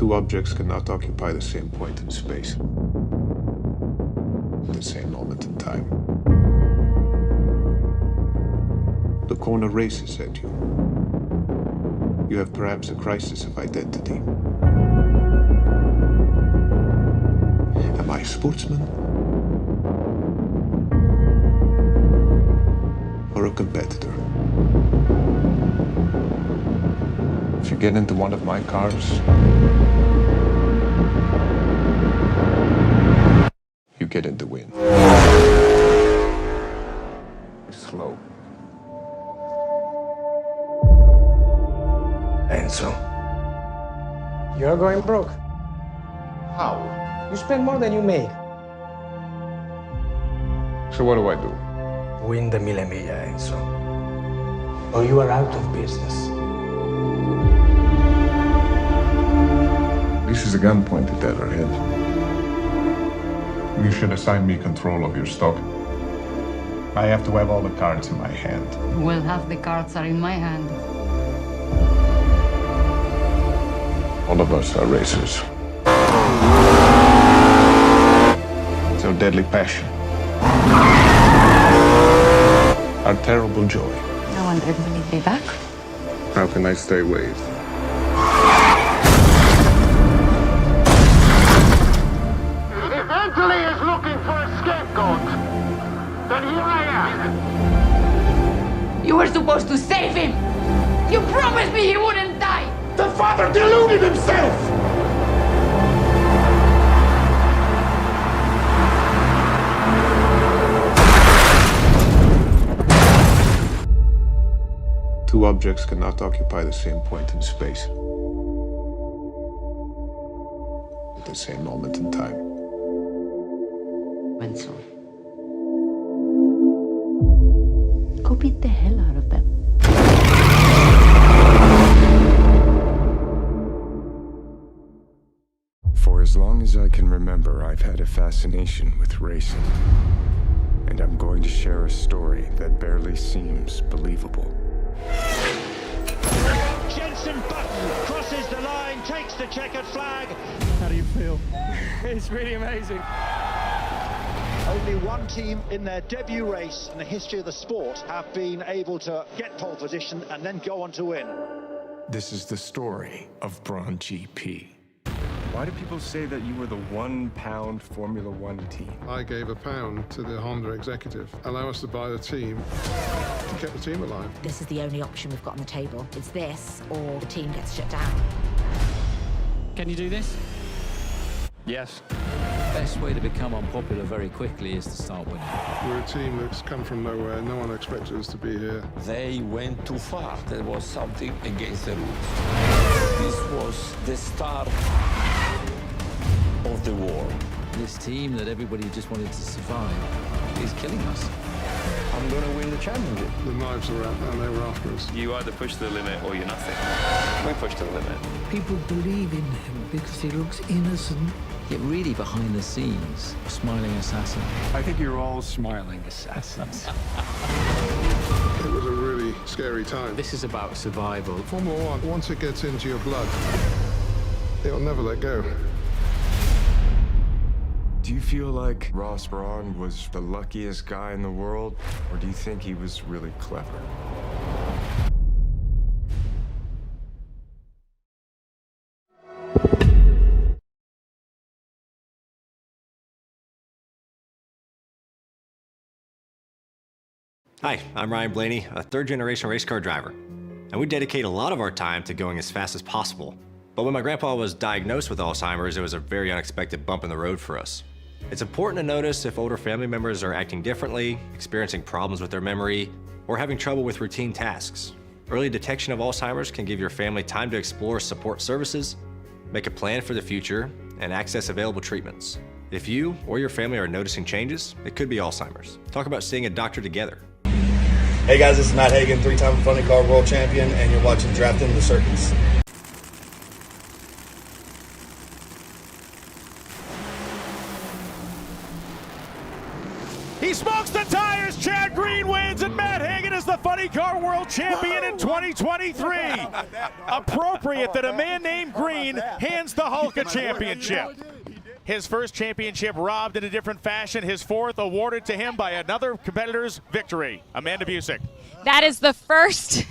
Two objects cannot occupy the same point in space at the same moment in time. The corner races at you. You have perhaps a crisis of identity. Am I a sportsman? Or a competitor? If you get into one of my cars, you get in the win. Slow. Enzo. You're going broke. How? You spend more than you make. So what do I do? Win the Multimedia, Enzo. Or you are out of business. This is a gun pointed at our head. You should assign me control of your stock. I have to have all the cards in my hand. Well, half the cards are in my hand. All of us are racers. It's our deadly passion. Our terrible joy. I wonder if we'll be back. How can I stay away? If Anthony is looking for a scapegoat, then here I am. You were supposed to save him! You promised me he wouldn't die! The father deluded himself! Two objects cannot occupy the same point in space at the same moment in time. Enzo. Go beat the hell out of them. For as long as I can remember, I've had a fascination with racing. And I'm going to share a story that barely seems believable. Jensen Button crosses the line, takes the checkered flag. How do you feel? It's really amazing. Only one team in their debut race in the history of the sport have been able to get pole position and then go on to win. This is the story of Brawn GP. Why do people say that you were the 1 pound Formula One team? I gave £1 to the Honda executive, allow us to buy the team, to keep the team alive. This is the only option we've got on the table. It's this, or the team gets shut down. Can you do this? Yes. Best way to become unpopular very quickly is to start winning. We're a team that's come from nowhere. No one expected us to be here. They went too far. There was something against the rules. This was the start of the war. This team that everybody just wanted to survive is killing us. I'm going to win the championship. The knives were out and they were after us. You either push to the limit or you're nothing. We push to the limit. People believe in him because he looks innocent. Yet really behind the scenes, a smiling assassin. I think you're all smiling assassins. It was a really scary time. This is about survival. Formula One, once it gets into your blood, it'll never let go. Do you feel like Ross Brawn was the luckiest guy in the world? Or do you think he was really clever? Hi, I'm Ryan Blaney, a third-generation race car driver, and we dedicate a lot of our time to going as fast as possible. But when my grandpa was diagnosed with Alzheimer's, it was a very unexpected bump in the road for us. It's important to notice if older family members are acting differently, experiencing problems with their memory, or having trouble with routine tasks. Early detection of Alzheimer's can give your family time to explore support services, make a plan for the future, and access available treatments. If you or your family are noticing changes, it could be Alzheimer's. Talk about seeing a doctor together. Hey guys, this is Matt Hagan, 3-time funny car world champion, and you're watching Drafting the Circus. He smokes the tires, Chad Green wins, and Matt Hagan is is the Funny Car World Champion in 2023. Appropriate that a man named Green hands the Hulk a championship. His first championship robbed in a different fashion. His fourth awarded to him by another competitor's victory. Amanda Busick. That is the first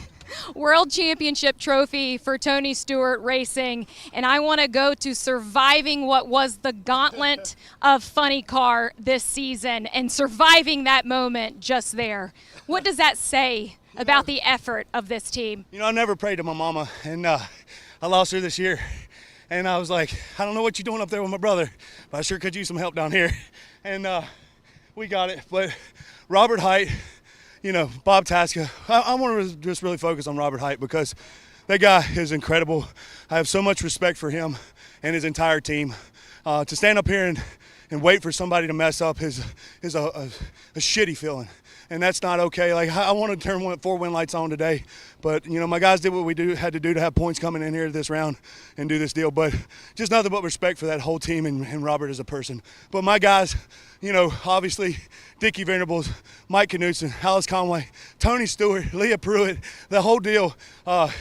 World Championship trophy for Tony Stewart Racing, and I want to go to surviving what was the gauntlet of Funny Car this season and surviving that moment just there. What does that say about the effort of this team? You know, I never prayed to my mama, and I lost her this year, and I was like, I don't know what you're doing up there with my brother, but I sure could use some help down here, and we got it. But Robert Height, you know, Bob Tasca, I want to just really focus on Robert Height because that guy is incredible. I have so much respect for him and his entire team. To stand up here and wait for somebody to mess up is a shitty feeling, and that's not okay. Like, I want to turn 4 win lights on today, but, you know, my guys did what we had to do to have points coming in here this round and do this deal. But just nothing but respect for that whole team and Robert as a person. But my guys, you know, obviously Dickie Venables, Mike Knudsen, Alice Conway, Tony Stewart, Leah Pruitt, the whole deal,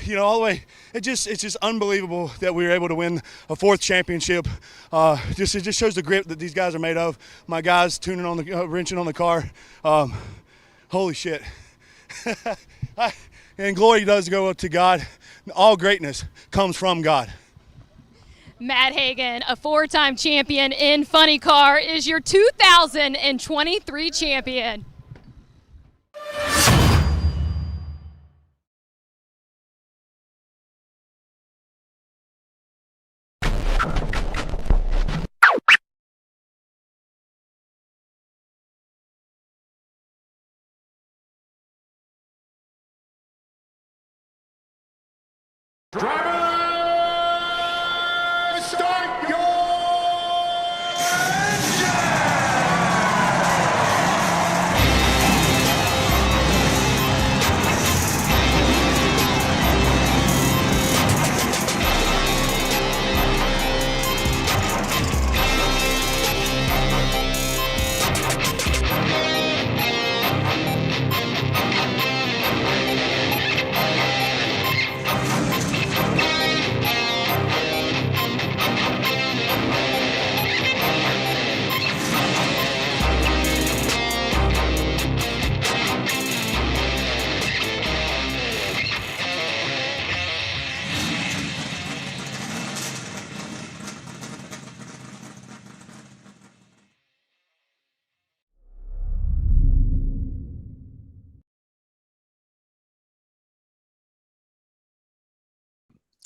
you know, all the way. It's just unbelievable that we were able to win a 4th championship. It just shows the grit that these guys are made of. My guys tuning on the wrenching on the car. Holy shit. And glory does go to God. All greatness comes from God. Matt Hagan, a 4-time champion in Funny Car, is your 2023 champion. Driver, start your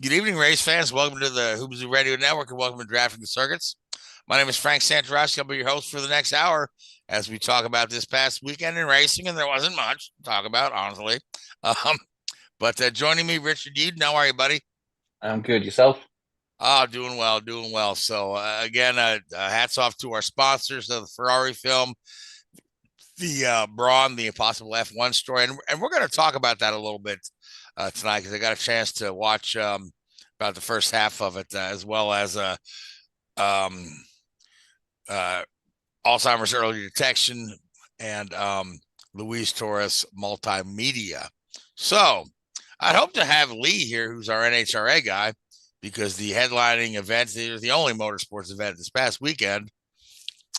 Good evening, race fans. Welcome to the Hoobazoo Radio Network and welcome to Drafting the Circuits. My name is Frank Santarossi. I'll be your host for the next hour as we talk about this past weekend in racing, and there wasn't much to talk about, honestly. But joining me, Richard Eden. How are you, buddy? I'm good. Yourself? Oh, doing well, doing well. So, again, hats off to our sponsors of the Ferrari film, the Brawn, the Impossible F1 story. And we're going to talk about that a little bit tonight because I got a chance to watch about the first half of it, as well as Alzheimer's early detection and Luis Torres Multimedia. So I'd hope to have Lee here, who's our NHRA guy, because the headlining event, the only motorsports event this past weekend,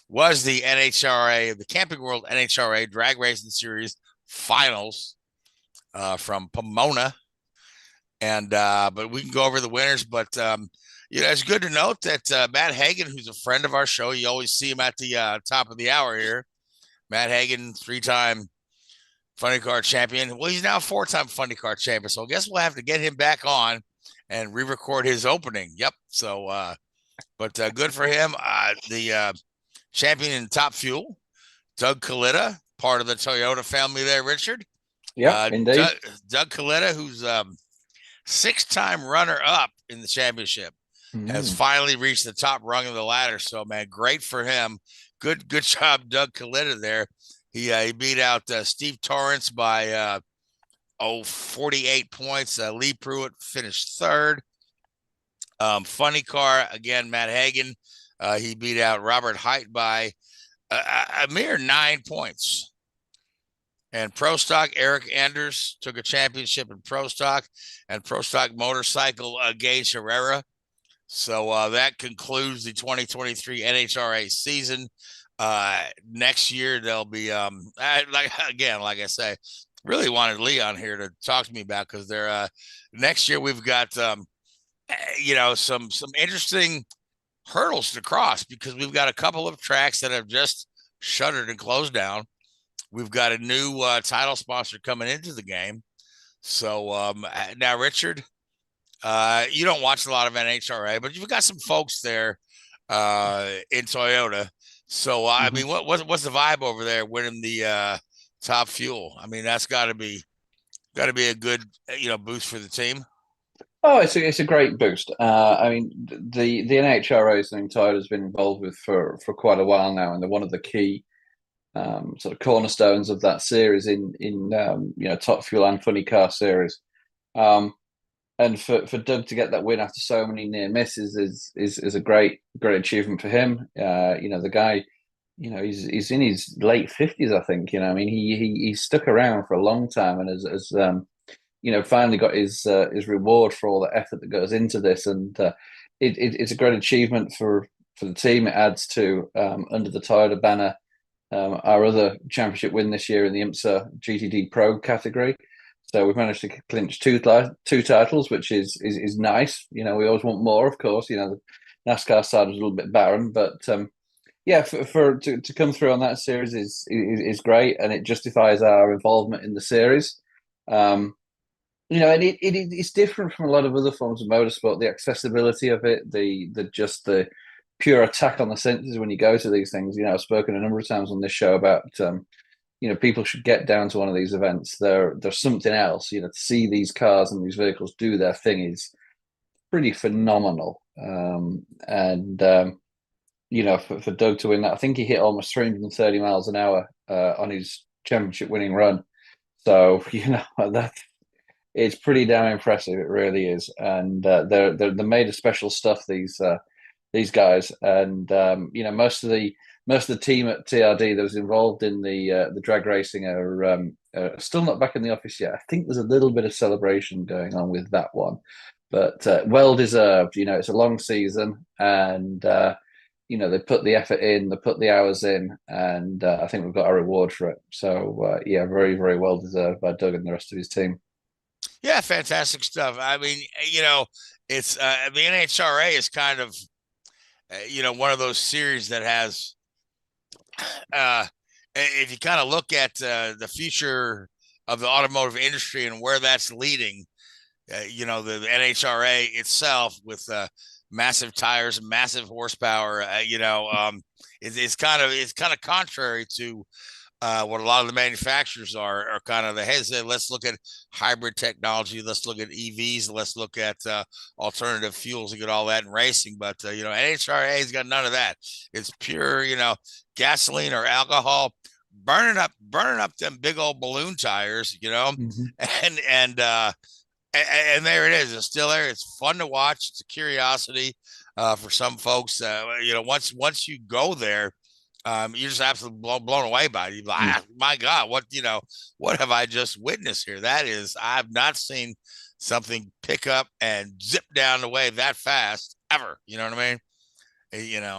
was the NHRA, the Camping World NHRA Drag Racing Series Finals from Pomona. And but we can go over the winners. But you know, it's good to note that Matt Hagan, who's a friend of our show, you always see him at the top of the hour here. Matt Hagan, 3-time Funny Car champion. Well, he's now 4-time Funny Car champion. So I guess we'll have to get him back on and re-record his opening. Yep. So, but good for him. The champion in Top Fuel, Doug Kalitta, part of the Toyota family there, Richard. Yeah, indeed. Doug Kalitta, who's 6-time runner-up in the championship, has finally reached the top rung of the ladder. So, man, great for him. Good job, Doug Kalitta there. He beat out Steve Torrance by 48 points. Lee Pruitt finished 3rd. Funny Car, again, Matt Hagan. He beat out Robert Height by a mere 9 points. And Pro Stock, Eric Anders took a championship in Pro Stock, and Pro Stock Motorcycle, Gage Herrera. So that concludes the 2023 NHRA season. Next year, there'll be, like I say, really wanted Lee on here to talk to me about, because they're next year we've got, some interesting hurdles to cross, because we've got a couple of tracks that have just shuttered and closed down. We've got a new title sponsor coming into the game. So now, Richard, you don't watch a lot of NHRA, but you've got some folks there in Toyota. So I mean, what's the vibe over there winning the top fuel? I mean, that's got to be a good boost for the team. Oh, it's a great boost. I mean, the NHRA is something Toyota's been involved with for quite a while now, and they're one of the key sort of cornerstones of that series in Top Fuel and Funny Car series. And for Doug to get that win after so many near misses is a great achievement for him. The guy, he's in his late 50s, I think. I mean, he stuck around for a long time, and has finally got his reward for all the effort that goes into this. And it's a great achievement for the team. It adds to, under the Toyota banner, our other championship win this year in the IMSA GTD Pro category. So we've managed to clinch two titles, which is nice. We always want more, of course. The NASCAR side was a little bit barren, but to come through on that series is great, and it justifies our involvement in the series. And it's different from a lot of other forms of motorsport. The accessibility of it, the pure attack on the senses when you go to these things. I've spoken a number of times on this show about people should get down to one of these events. There's something else. To see these cars and these vehicles do their thing is pretty phenomenal. For Doug to win that, I think he hit almost 330 miles an hour on his championship winning run. So it's pretty damn impressive. It really is. And they're made of special stuff, these guys. And most of the team at TRD that was involved in the drag racing are still not back in the office yet. I think there's a little bit of celebration going on with that one, but well deserved. It's a long season, and they put the effort in, they put the hours in, and I think we've got a reward for it. So very, very well deserved by Doug and the rest of his team. Yeah, fantastic stuff. I mean, it's the NHRA is kind of one of those series that has. If you kind of look at the future of the automotive industry and where that's leading, the NHRA itself with massive tires, massive horsepower, it's kind of contrary to what a lot of the manufacturers are kind of let's look at hybrid technology, let's look at EVs, let's look at alternative fuels and get all that in racing. But NHRA has got none of that. It's pure, gasoline or alcohol, burning up them big old balloon tires, and there it is. It's still there. It's fun to watch. It's a curiosity for some folks. Once you go there, you're just absolutely blown away by it. You're like, my God, what have I just witnessed here? I've not seen something pick up and zip down the way that fast ever. You know what I mean?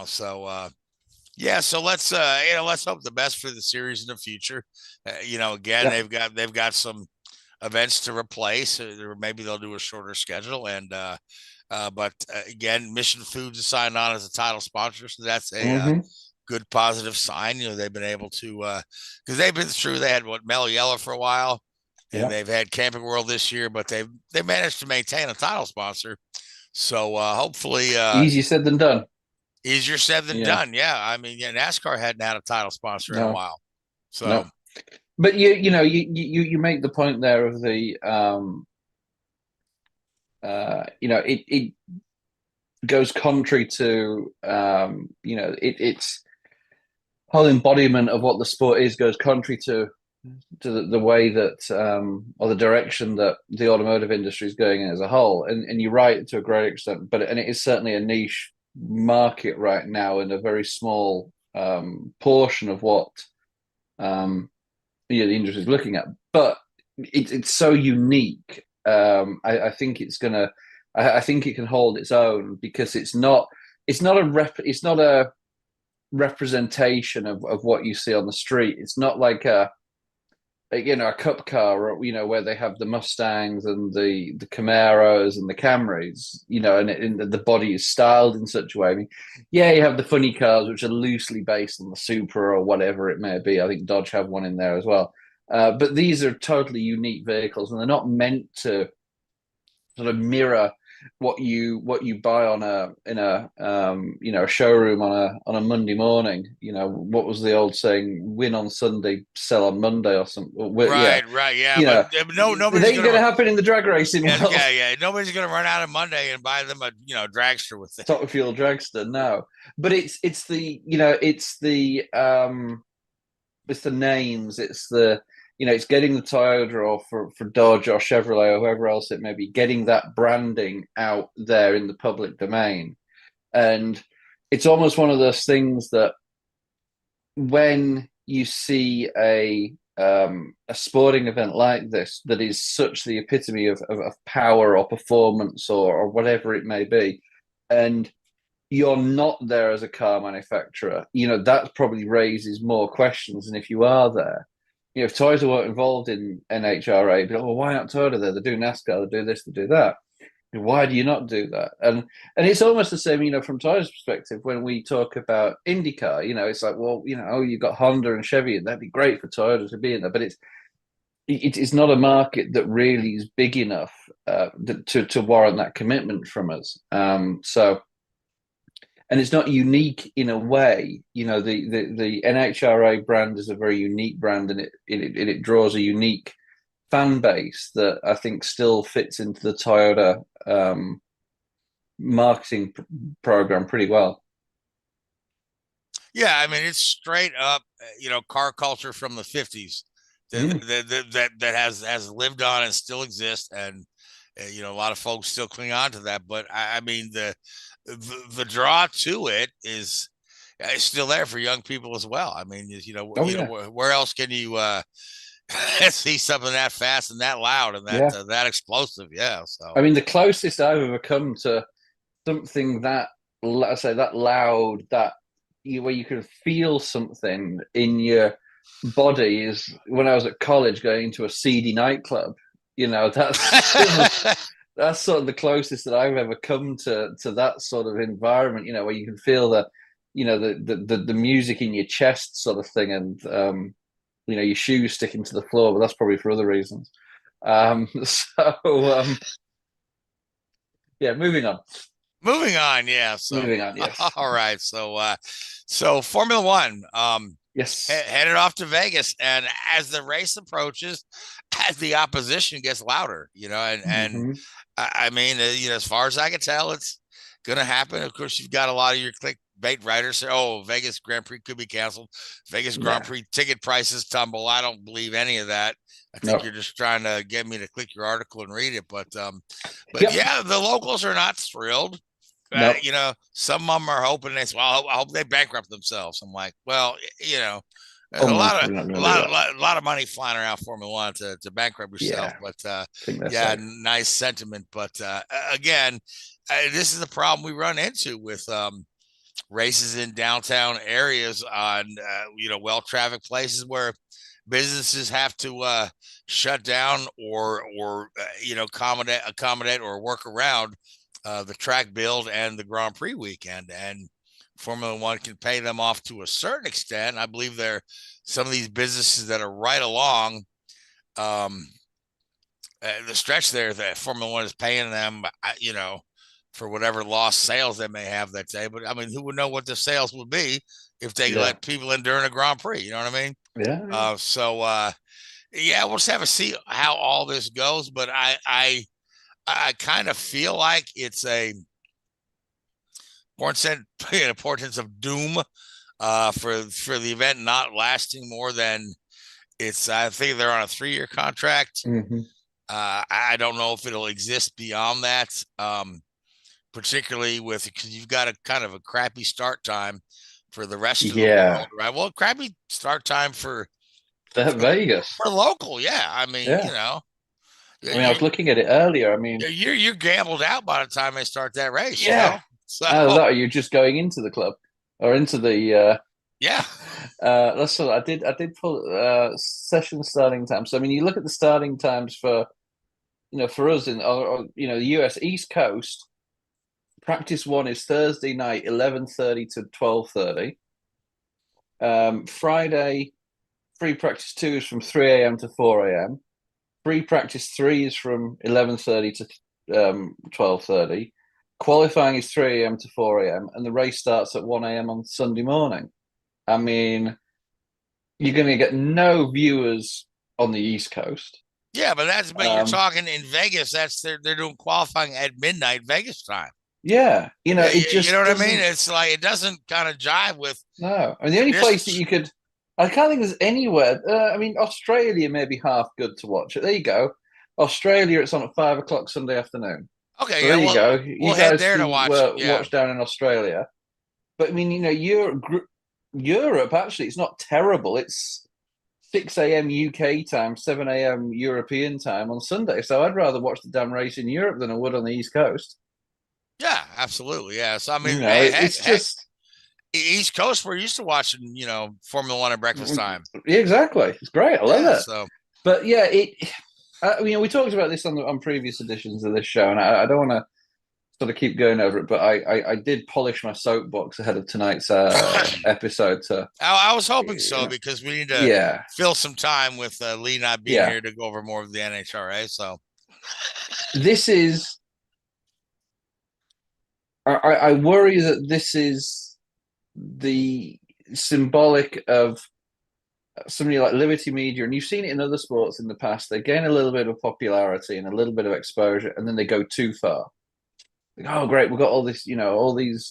So let's hope the best for the series in the future. They've got some events to replace, or maybe they'll do a shorter schedule. And but again, Mission Foods is signed on as a title sponsor, so that's a good positive sign. They've been able to because they've been through. They had Mellow Yellow for a while, and they've had Camping World this year, but they managed to maintain a title sponsor. So hopefully, easier said than done. Easier said than done. Yeah, I mean, NASCAR hadn't had a title sponsor in a while. So, no. But you make the point there of the it goes contrary to it's whole embodiment of what the sport is goes contrary to the way that or the direction that the automotive industry is going in as a whole. And you're right to a great extent, but it is certainly a niche market right now, and a very small portion of what the industry is looking at. But it's so unique. I think it's gonna. I think it can hold its own because it's not a representation of what you see on the street. It's not like a cup car, or where they have the Mustangs and the Camaros and the Camrys, and the body is styled in such a way. I mean, yeah, you have the funny cars which are loosely based on the Supra or whatever it may be. I think Dodge have one in there as well. But these are totally unique vehicles, and they're not meant to sort of mirror what you buy in a showroom on a Monday morning. What was the old saying? Win on Sunday, sell on Monday, or something. Right, yeah. But nobody's it ain't gonna happen in the drag racing world. Yeah. Nobody's gonna run out on Monday and buy them a dragster with it. Top fuel dragster, no. But it's the names, it's the it's getting the Toyota or for Dodge or Chevrolet or whoever else it may be, getting that branding out there in the public domain. And it's almost one of those things that when you see a sporting event like this, that is such the epitome of power or performance or whatever it may be, and you're not there as a car manufacturer, that probably raises more questions than if you are there. If Toyota weren't involved in NHRA, you'd be like, well, why aren't Toyota there? They do NASCAR, they do this, they do that. Why do you not do that? And it's almost the same, from Toyota's perspective, when we talk about IndyCar, it's like, well, you've got Honda and Chevy, and that'd be great for Toyota to be in there. But it's not a market that really is big enough to warrant that commitment from us. And it's not unique in a way. The NHRA brand is a very unique brand, and it draws a unique fan base that I think still fits into the Toyota marketing program pretty well. Yeah, I mean, it's straight up, car culture from the 50s that has lived on and still exists, and a lot of folks still cling on to that. But I mean, the draw to it is still there for young people as well. I mean, where else can you see something that fast and that loud and that explosive? Yeah. So I mean, the closest I've ever come to something that, let's say, that loud, that where you can feel something in your body is when I was at college going into a seedy nightclub. That's sort of the closest that I've ever come to that sort of environment, where you can feel the music in your chest sort of thing, and your shoes sticking to the floor, but that's probably for other reasons. Yeah, moving on. Yeah. So moving on, yes. All right. So Formula One, yes, headed off to Vegas, and as the race approaches, as the opposition gets louder, and I mean, as far as I can tell, it's going to happen. Of course, you've got a lot of your clickbait writers say, "Oh, Vegas Grand Prix could be canceled. Vegas Grand Prix ticket prices tumble." I don't believe any of that. I think you're just trying to get me to click your article and read it. But yeah, the locals are not thrilled. Some of them are hoping I hope they bankrupt themselves. I'm like, well, there's a lot of money flying around Formula One to bankrupt yourself. But nice sentiment. But again, this is the problem we run into with races in downtown areas on well-trafficked places where businesses have to shut down or accommodate or work around the track build and the Grand Prix weekend. And Formula One can pay them off to a certain extent. I believe there are some of these businesses that are right along the stretch there that Formula One is paying them, for whatever lost sales they may have that day. But I mean, who would know what the sales would be if they let people in during a Grand Prix? You know what I mean? Yeah. We'll just have to see how all this goes. But I kind of feel like it's a importance of doom for the event not lasting more than I think they're on a 3-year contract. I don't know if it'll exist beyond that, particularly because you've got a kind of a crappy start time for the rest of the world, right? Well, crappy start time for Vegas. For local, yeah. I mean, Yeah. you know. I mean, I was looking at it earlier. I mean, you're gambled out by the time they start that race. Yeah. You know? So that, or you're just going into the club or into the. Yeah. That's what I did. I did pull session starting times. So I mean, you look at the starting times for, you know, for us in, or you know, the US East Coast. Practice 1 is Thursday night, 11:30 to 12:30. Friday, free practice 2 is from 3 a.m. to 4 a.m. Free practice 3 is from 11:30 to 12:30. Qualifying is 3 a.m. to 4 a.m. and the race starts at 1 a.m. on Sunday morning. I mean, you're going to get no viewers on the East Coast. Yeah, but you're talking in Vegas. They're doing qualifying at midnight Vegas time. Yeah, you know, it just, you know what I mean? It's like it doesn't kind of jive with. No, I mean the only place that you could, I can't think there's anywhere. I mean, Australia may be half good to watch. There you go, Australia. It's on at 5 o'clock Sunday afternoon. Okay, so yeah, there you go. We'll You head guys there to can, watch. watch down in Australia. But I mean, you know, Europe actually, it's not terrible. It's 6 a.m. UK time, 7 a.m. European time on Sunday. So I'd rather watch the damn race in Europe than I would on the East Coast. Yeah, absolutely. Yeah. So I mean, You know, it's just East Coast. We're used to watching, you know, Formula One at breakfast time. Yeah, exactly. It's great. I love it. So, but yeah, you know, we talked about this on previous editions of this show, and I don't want to sort of keep going over it, but I did polish my soapbox ahead of tonight's episode. I was hoping so because we need to fill some time with Lee not being here to go over more of the NHRA. So this is. I worry that this is the symbolic of somebody like Liberty Media, and you've seen it in other sports in the past. They gain a little bit of popularity and a little bit of exposure, and then they go too far. Like, oh, great, we've got all this, you know, all these,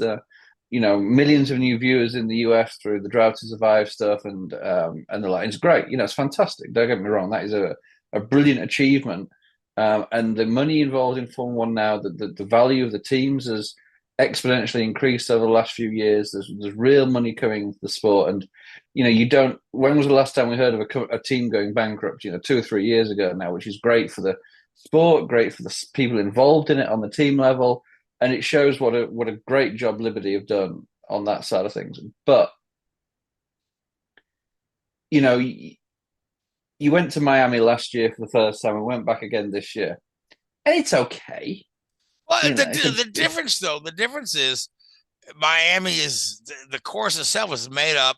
you know, millions of new viewers in the US through the Drive to Survive stuff, and the like. It's great, you know, it's fantastic. Don't get me wrong, that is a brilliant achievement, and the money involved in Formula One now, the value of the teams has exponentially increased over the last few years. There's real money coming into the sport, and you know, you don't. When was the last time we heard of a team going bankrupt? You know, 2 or 3 years ago now, which is great for the sport, great for the people involved in it on the team level, and it shows what a great job Liberty have done on that side of things. But you know, you went to Miami last year for the first time, and went back again this year, and it's okay. Well, the difference, though, the difference is Miami is the course itself is made up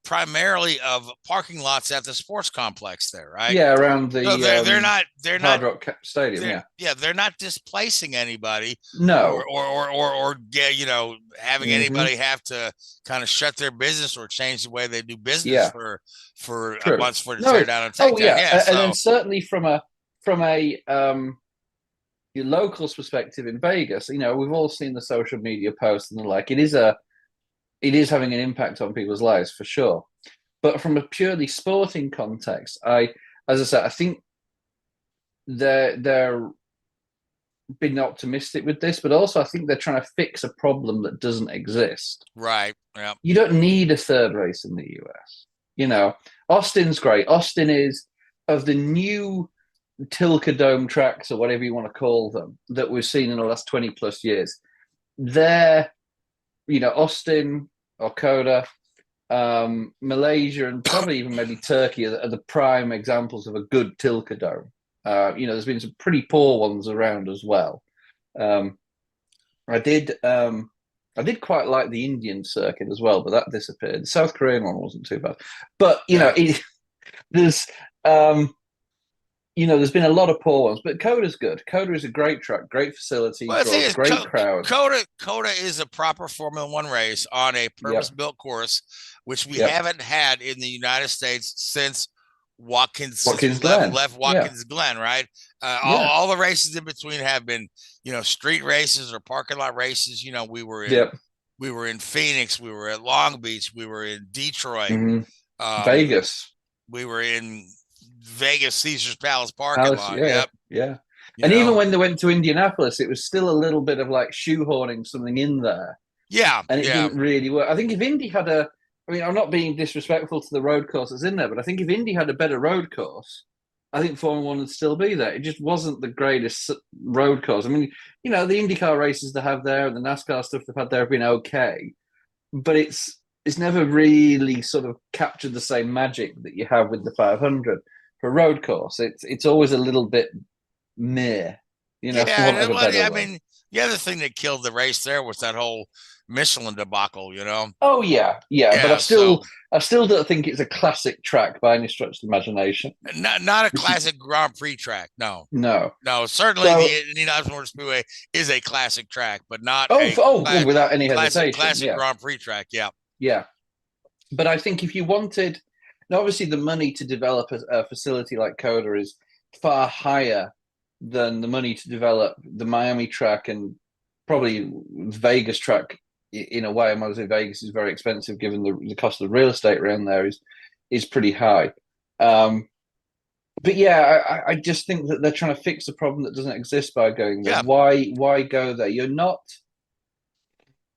primarily of parking lots at the sports complex there, right? Yeah, around the they're not Hard Rock Stadium. They're not displacing anybody. No, or you know, having anybody have to kind of shut their business or change the way they do business for a month for to tear down and take down. And then certainly from a your locals perspective in Vegas, you know, we've all seen the social media posts and the like. It is having an impact on people's lives for sure. But from a purely sporting context, as I said, I think they're being optimistic with this, but also I think they're trying to fix a problem that doesn't exist. Right. Yeah. You don't need a third race in the US. You know, Austin's great. Austin is of the new Tilka Dome tracks, or whatever you want to call them, that we've seen in the last 20 plus years. They're, you know, Austin or Coda, Malaysia, and probably even maybe Turkey are the prime examples of a good Tilka Dome. You know, there's been some pretty poor ones around as well. I did quite like the Indian circuit as well, but that disappeared. The South Korean one wasn't too bad. But, you know, there's been a lot of poor ones, but Coda's good. Coda is a great track, great facility, great crowd. Coda is a proper Formula One race on a purpose-built course, which we haven't had in the United States since Watkins Glen left Watkins Glen, right? All the races in between have been, you know, street races or parking lot races. You know, we were in Phoenix, we were at Long Beach, we were in Detroit, Vegas, we were in Vegas Caesar's Palace parking lot. And even when they went to Indianapolis, it was still a little bit of like shoehorning something in there. Yeah, and it didn't really work. I think if Indy had a I mean, I'm not being disrespectful to the road course that's in there, but I think if Indy had a better road course, I think Formula One would still be there. It just wasn't the greatest road course. I mean, you know, the IndyCar races they have there and the NASCAR stuff they've had there have been okay, but it's never really sort of captured the same magic that you have with the 500 for a road course. It's always a little bit meh, you know. Yeah, I mean, the other thing that killed the race there was that whole Michelin debacle, you know. Oh yeah, but I still don't think it's a classic track by any stretch of the imagination. Not a classic Grand Prix track, no. Certainly the Indianapolis Motor Speedway is a classic track, but not without any hesitation, classic Grand Prix track. Yeah. But I think if you wanted, now obviously the money to develop a facility like Coda is far higher than the money to develop the Miami track and probably Vegas track. In a way, I say Vegas is very expensive given the cost of the real estate around there is pretty high. But yeah, I just think that they're trying to fix a problem that doesn't exist by going there. Yeah. Why go there? You're not,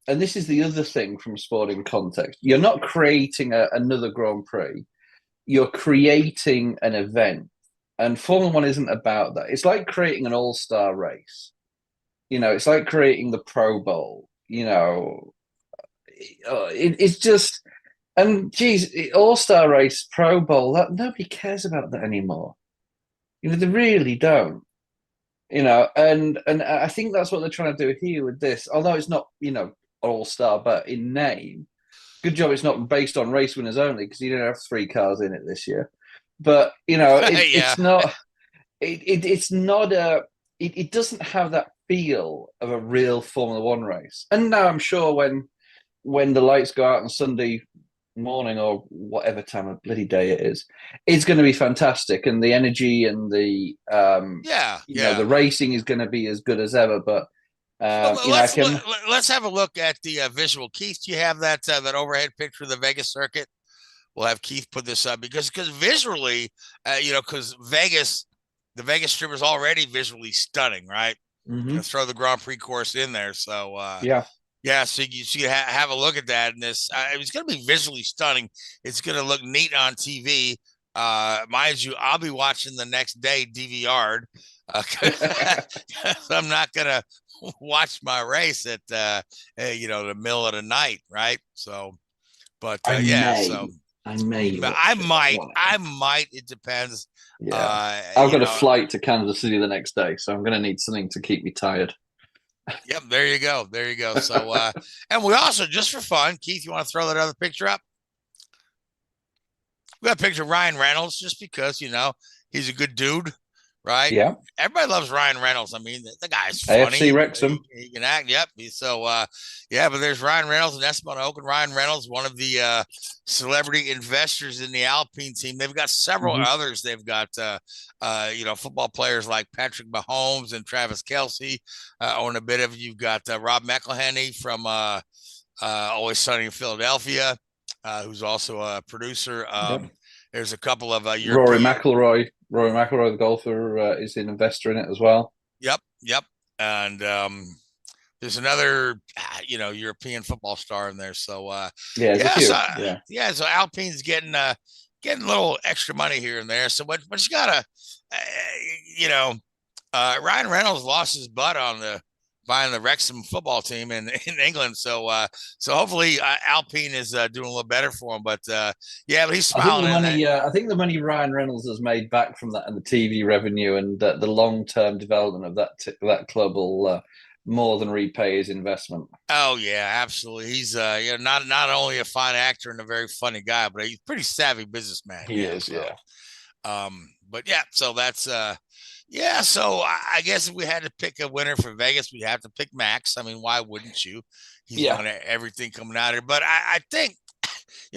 and this is the other thing from sporting context. You're not creating another Grand Prix. You're creating an event, and Formula One isn't about that. It's like creating an all-star race. You know, it's like creating the Pro Bowl. You know, it's just, and geez, All-Star Race, Pro Bowl, that nobody cares about that anymore. You know, they really don't. You know, and I think that's what they're trying to do here with this. Although it's not, you know, All-Star, but in name, good job it's not based on race winners only because you don't have 3 cars in it this year. But you know, it's not. It's not a. It doesn't have that feel of a real Formula One race. And now I'm sure when the lights go out on Sunday morning or whatever time of bloody day it is, it's going to be fantastic, and the energy and the the racing is going to be as good as ever. But let's have a look at the visual. Keith, do you have that overhead picture of the Vegas circuit? We'll have Keith put this up because visually, because the Vegas Strip is already visually stunning, right? Mm-hmm. Throw the Grand Prix course in there, so so you have a look at that. And this, it's going to be visually stunning. It's going to look neat on TV. Mind you, I'll be watching the next day DVR'd. I'm not going to watch my race at the middle of the night, right? So, but I might. It depends. Yeah, I've got a flight to Kansas City the next day, so I'm going to need something to keep me tired. Yep, there you go. So, and we also, just for fun, Keith, you want to throw that other picture up? We got a picture of Ryan Reynolds, just because he's a good dude, right? Yeah, everybody loves Ryan Reynolds. I mean, the guy's funny. AFC Wrexham. He can act. Yep. So, but there's Ryan Reynolds and Esteban Ocon. Ryan Reynolds, one of the celebrity investors in the Alpine team. They've got several others. They've got football players like Patrick Mahomes and Travis Kelce. On a bit of, you've got Rob McElhenney from Always Sunny in Philadelphia, who's also a producer. There's a couple of Rory McIlroy, the golfer, is an investor in it as well. Yep. And there's another, European football star in there. So so Alpine's getting a little extra money here and there. So, but you gotta, Ryan Reynolds lost his butt on buying the Wrexham football team in England. So hopefully Alpine is doing a little better for him. But but he's smiling. I think the money Ryan Reynolds has made back from that and the TV revenue and the long-term development of that club will more than repay his investment. Oh yeah, absolutely. He's not only a fine actor and a very funny guy, but he's a pretty savvy businessman. He is. But so that's so I guess if we had to pick a winner for Vegas, we'd have to pick Max. I mean, why wouldn't you? He's won everything coming out of here. But I think,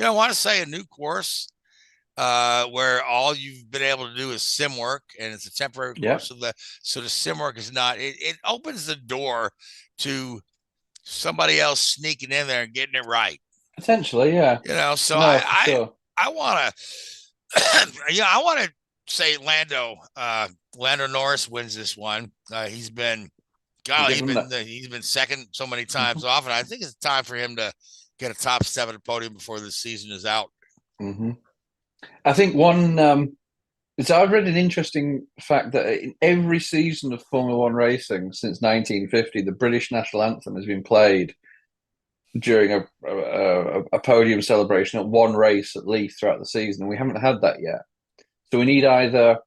I want to say a new course where all you've been able to do is sim work, and it's a temporary course. So the sim work is not. It opens the door to somebody else sneaking in there and getting it right. Potentially, yeah. So I want to, I want to say Lando Norris wins this one. He's been second so many times off, and I think it's time for him to get a top 7 podium before the season is out. Mm-hmm. I think one. So I've read an interesting fact that in every season of Formula One racing since 1950, the British national anthem has been played during a podium celebration at one race at least throughout the season, and we haven't had that yet. So we need either,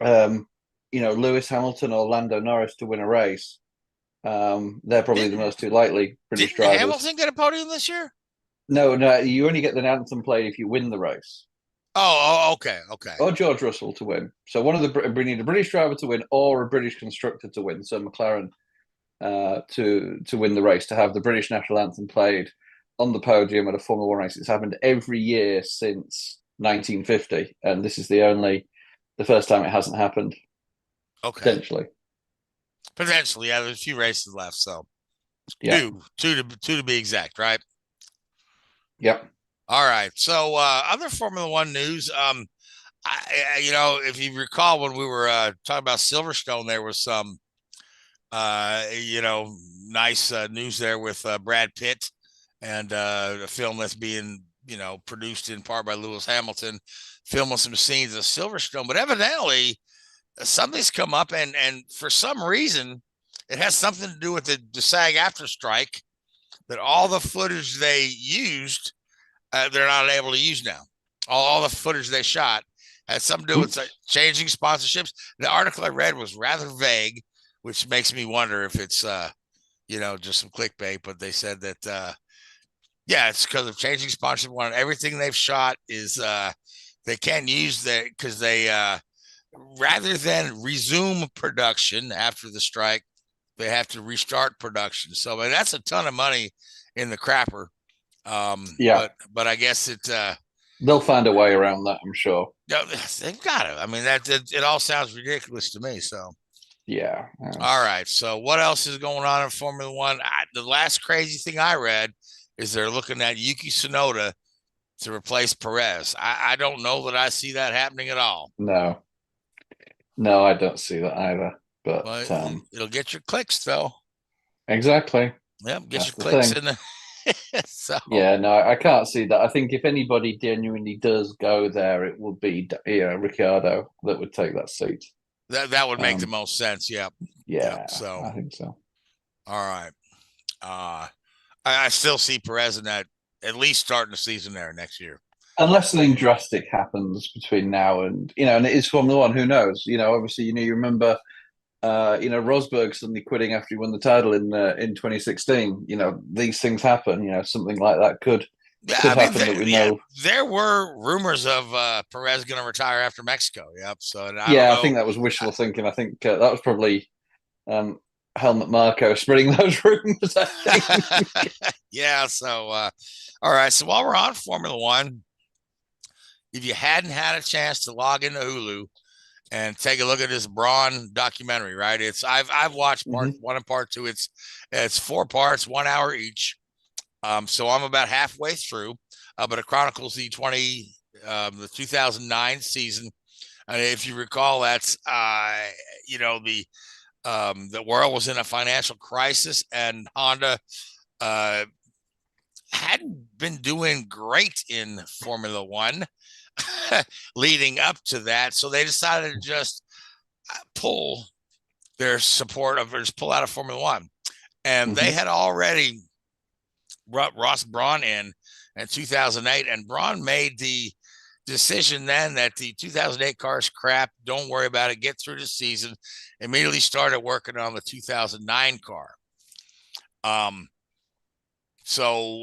Lewis Hamilton or Lando Norris to win a race. They're probably the most two likely British drivers. Did Hamilton get a podium this year? No, you only get the anthem played if you win the race. Oh, okay. Or George Russell to win. So we need a British driver to win or a British constructor to win. So McLaren to win the race, to have the British national anthem played on the podium at a Formula One race. It's happened every year since 1950, and this is the first time it hasn't happened. Okay. Potentially, yeah. There's a few races left, so yeah, two to be exact, right? Yep. All right. So other Formula One news. If you recall when we were talking about Silverstone, there was some, nice news there with Brad Pitt and a film that's being, produced in part by Lewis Hamilton, filming some scenes of Silverstone. But evidently, something's come up, and for some reason, it has something to do with the SAG-AFTRA strike, that all the footage they used, they're not able to use now. All the footage they shot had something to do with changing sponsorships. The article I read was rather vague, which makes me wonder if it's, just some clickbait. But they said that, it's because of changing sponsorship. Everything they've shot is they can't use that because they, rather than resume production after the strike, they have to restart production. So that's a ton of money in the crapper. But I guess they'll find a way around that, I'm sure. They've got to. I mean, it all sounds ridiculous to me. So yeah. All right. So what else is going on in Formula One? The last crazy thing I read is they're looking at Yuki Tsunoda to replace Perez. I don't know that I see that happening at all. No, I don't see that either. But it'll get your clicks, though. Exactly. Yep, get your clicks in the. So yeah, no, I can't see that. I think if anybody genuinely does go there, it would be Ricciardo that would take that seat. That would make the most sense. Yep. Yeah. So I think so. All right. I still see Perez in that, at least starting the season there next year. Unless something drastic happens between now and and it is Formula One. Who knows? Obviously, you remember. Rosberg suddenly quitting after he won the title in 2016. These things happen. Something like that could happen that we know. There were rumors of Perez going to retire after Mexico. Yep. So I think that was wishful thinking. I think that was probably Helmut Marko spreading those rumors. I think. Yeah. So all right. So while we're on Formula One, if you hadn't had a chance to log into Hulu and take a look at this Brawn documentary, right? I've watched part 1 and part 2. It's 4 parts, 1 hour each. So I'm about halfway through, but it chronicles the 2009 season. And if you recall, that's the world was in a financial crisis, and Honda hadn't been doing great in Formula One leading up to that. So they decided to just pull their support of, or just pull out of Formula One. And they had already brought Ross Brawn in 2008. And Brawn made the decision then that the 2008 car's crap, don't worry about it, get through the season. Immediately started working on the 2009 car. So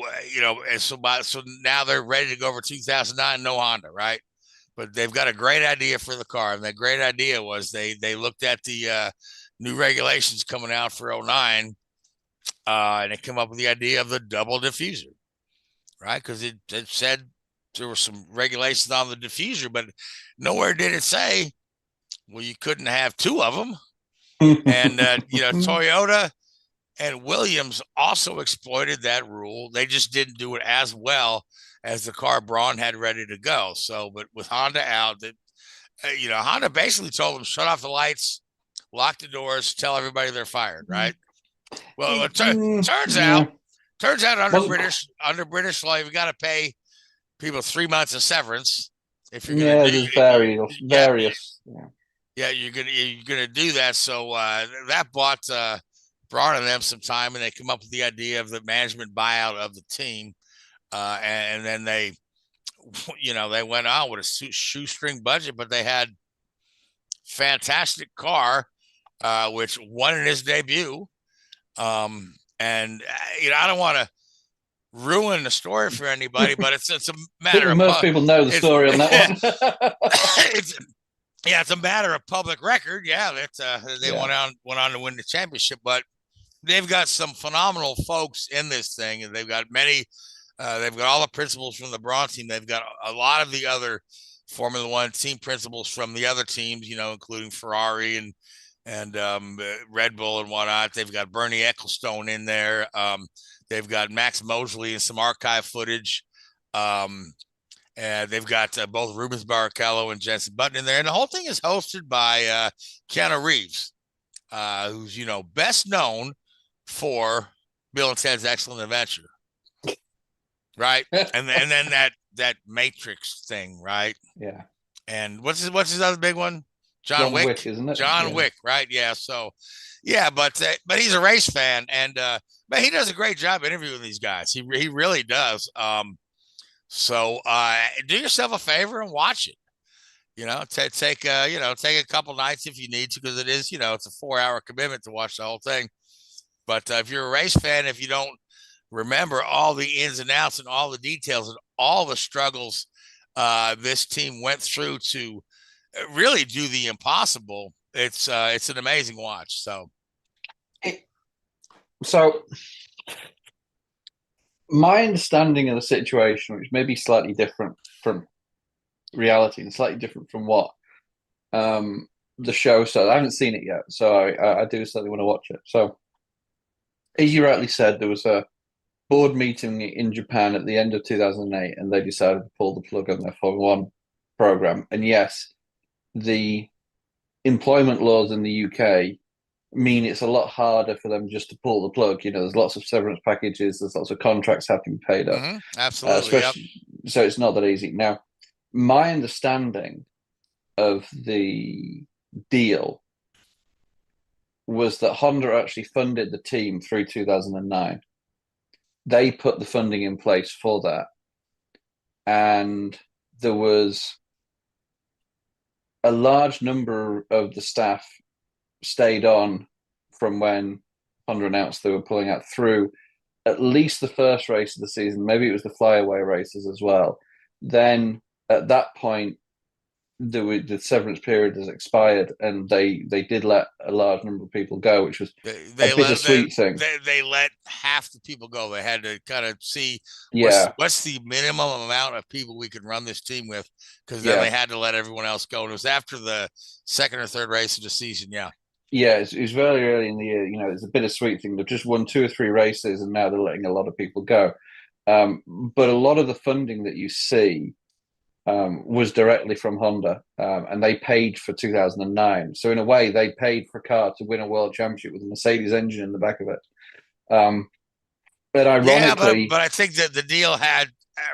now they're ready to go over 2009, no Honda, right? But they've got a great idea for the car. And that great idea was they looked at the new regulations coming out for 09, and they came up with the idea of the double diffuser, right? Because it said there were some regulations on the diffuser, but nowhere did it say, well, you couldn't have 2 of them. And, Toyota and Williams also exploited that rule. They just didn't do it as well as the car Brawn had ready to go. So, but with Honda out, Honda basically told them, shut off the lights, lock the doors, tell everybody they're fired, right? Well, it turns Turns out under British law, you've got to pay people 3 months of severance if you're going to there's various. Yeah, you're gonna do that. So that bought Brawn and them some time, and they come up with the idea of the management buyout of the team, and then they, they went on with a shoestring budget, but they had fantastic car, which won in his debut. And I don't want to ruin the story for anybody, but it's a matter of most people know the story on that one. It's a matter of public record. Yeah, they went on to win the championship, but they've got some phenomenal folks in this thing, and they've got many. They've got all the principals from the Brawn team. They've got a lot of the other Formula One team principals from the other teams, including Ferrari and Red Bull and whatnot. They've got Bernie Ecclestone in there. They've got Max Mosley and some archive footage. And they've got both Rubens Barrichello and Jensen Button in there. And the whole thing is hosted by Keanu Reeves, who's, best known for Bill and Ted's Excellent Adventure. Right. and then that Matrix thing. Right. Yeah. And what's his other big one? John Wick, isn't it? John Wick. Right. Yeah. So, yeah, but he's a race fan, and but he does a great job interviewing these guys. He really does. So do yourself a favor and watch it. Take a couple nights if you need to, because it is, it's a 4-hour commitment to watch the whole thing. But if you're a race fan, if you don't remember all the ins and outs and all the details and all the struggles this team went through to really do the impossible, it's an amazing watch. So my understanding of the situation, which may be slightly different from reality and slightly different from what the show said. I haven't seen it yet, so I do certainly want to watch it. So, as you rightly said, there was a board meeting in Japan at the end of 2008, and they decided to pull the plug on their Formula One program. And yes, the employment laws in the UK mean it's a lot harder for them just to pull the plug. There's lots of severance packages, there's lots of contracts have to be paid up. Mm-hmm. Absolutely. Yep. So it's not that easy. Now, my understanding of the deal was that Honda actually funded the team through 2009. They put the funding in place for that. And there was a large number of the staff stayed on from when Honda announced they were pulling out through at least the first race of the season. Maybe it was the flyaway races as well. Then at that point, the severance period has expired, and they did let a large number of people go, which was a bittersweet thing. They let half the people go. They had to kind of see what's the minimum amount of people we could run this team with, because then they had to let everyone else go. And it was after the second or third race of the season. Yeah, it was very early in the year. It's a bittersweet thing. They've just won 2 or 3 races, and now they're letting a lot of people go. But a lot of the funding that you see was directly from Honda, and they paid for 2009. So in a way, they paid for a car to win a world championship with a Mercedes engine in the back of it. But ironically, but I think that the deal had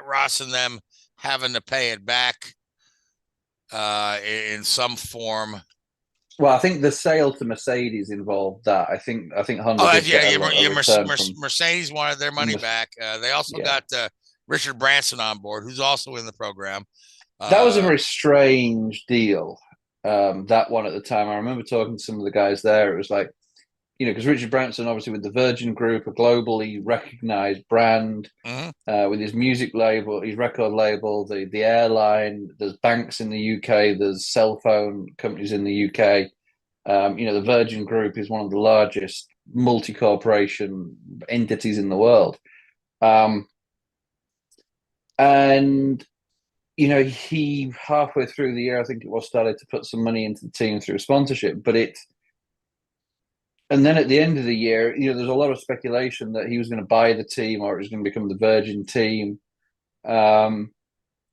Ross and them having to pay it back in some form. Well, I think the sale to Mercedes involved that. I think Honda. Mercedes wanted their money back. They also got Richard Branson on board, who's also in the program. That was a very strange deal. That one at the time, I remember talking to some of the guys there. It was like, because Richard Branson, obviously with the Virgin Group, a globally recognized brand, with his music label, his record label, the airline. There's banks in the UK. There's cell phone companies in the UK. The Virgin Group is one of the largest multi-corporation entities in the world. And he halfway through the year, I think it was, started to put some money into the team through sponsorship. And then at the end of the year, there's a lot of speculation that he was going to buy the team, or it was going to become the Virgin team. And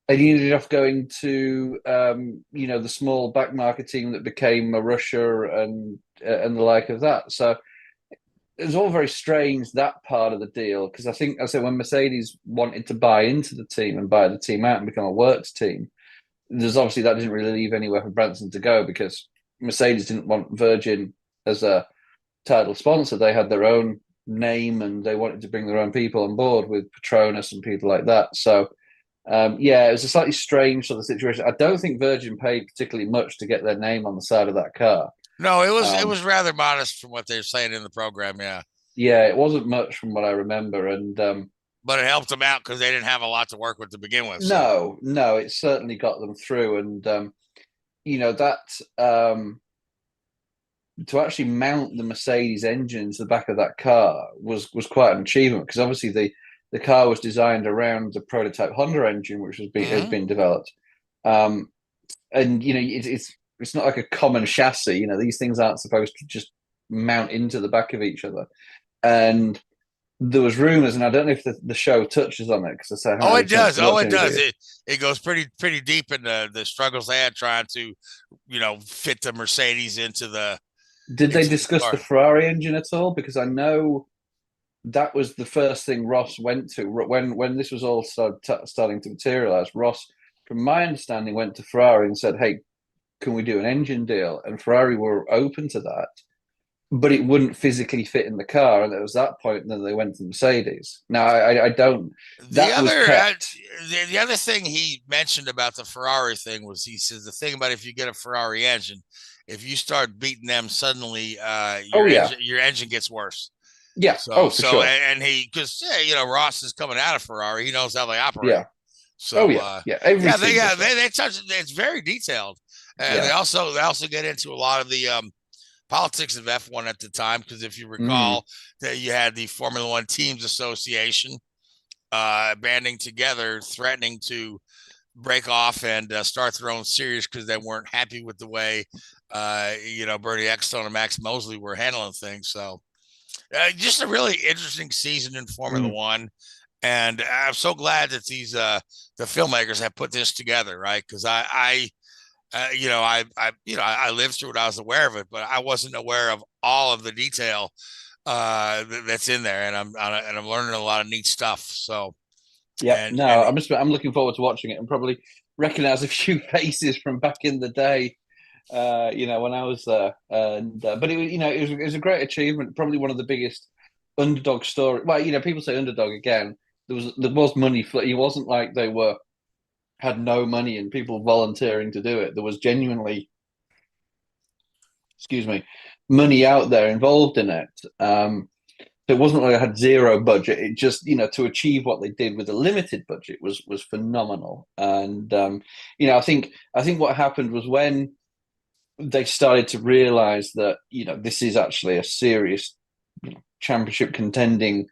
he ended up going to, the small back market team that became a Russia and the like of that. So it was all very strange, that part of the deal, because I think, I said, when Mercedes wanted to buy into the team and buy the team out and become a works team, there's obviously that didn't really leave anywhere for Branson to go, because Mercedes didn't want Virgin as a title sponsor. They had their own name and they wanted to bring their own people on board with Petronas and people like that. So, it was a slightly strange sort of situation. I don't think Virgin paid particularly much to get their name on the side of that car. No, it was rather modest from what they were saying in the program. Yeah. Yeah, it wasn't much from what I remember, and but it helped them out because they didn't have a lot to work with to begin with. So. No, it certainly got them through, and that to actually mount the Mercedes engine to the back of that car was quite an achievement, because obviously the car was designed around the prototype Honda engine, which has been developed, and it's not like a common chassis. These things aren't supposed to just mount into the back of each other. And there was rumors, and I don't know if the show touches on it, because I say, it does. It does. It goes pretty deep into the struggles they had trying to, fit the Mercedes into the. Did they discuss the Ferrari engine at all? Because I know that was the first thing Ross went to when this was all starting to materialize. Ross, from my understanding, went to Ferrari and said, "Hey, can we do an engine deal?" And Ferrari were open to that, but it wouldn't physically fit in the car. And it was that point that they went to Mercedes. Now, I don't. The other thing he mentioned about the Ferrari thing was, he says, the thing about if you get a Ferrari engine, if you start beating them suddenly, your engine gets worse. Yeah. So, for sure. And because Ross is coming out of Ferrari, he knows how they operate. Yeah. So they touch it. It's very detailed, and they also get into a lot of the politics of F1 at the time, because if you recall, that you had the Formula One Teams Association banding together, threatening to break off and start their own series because they weren't happy with the way Bernie Ecclestone and Max Mosley were handling things. So just a really interesting season in Formula One. And I'm so glad that these the filmmakers have put this together, right? Because I lived through it. I was aware of it, but I wasn't aware of all of the detail that's in there, and I'm learning a lot of neat stuff. So, I'm looking forward to watching it and probably recognize a few faces from back in the day. When I was there, but it was a great achievement. Probably one of the biggest underdog story. Well, people say underdog again. There was money. It wasn't like they had no money and people volunteering to do it. There was genuinely, money out there involved in it. It wasn't like I had zero budget. It just, to achieve what they did with a limited budget was phenomenal. And I think what happened was when they started to realize that this is actually a serious championship contending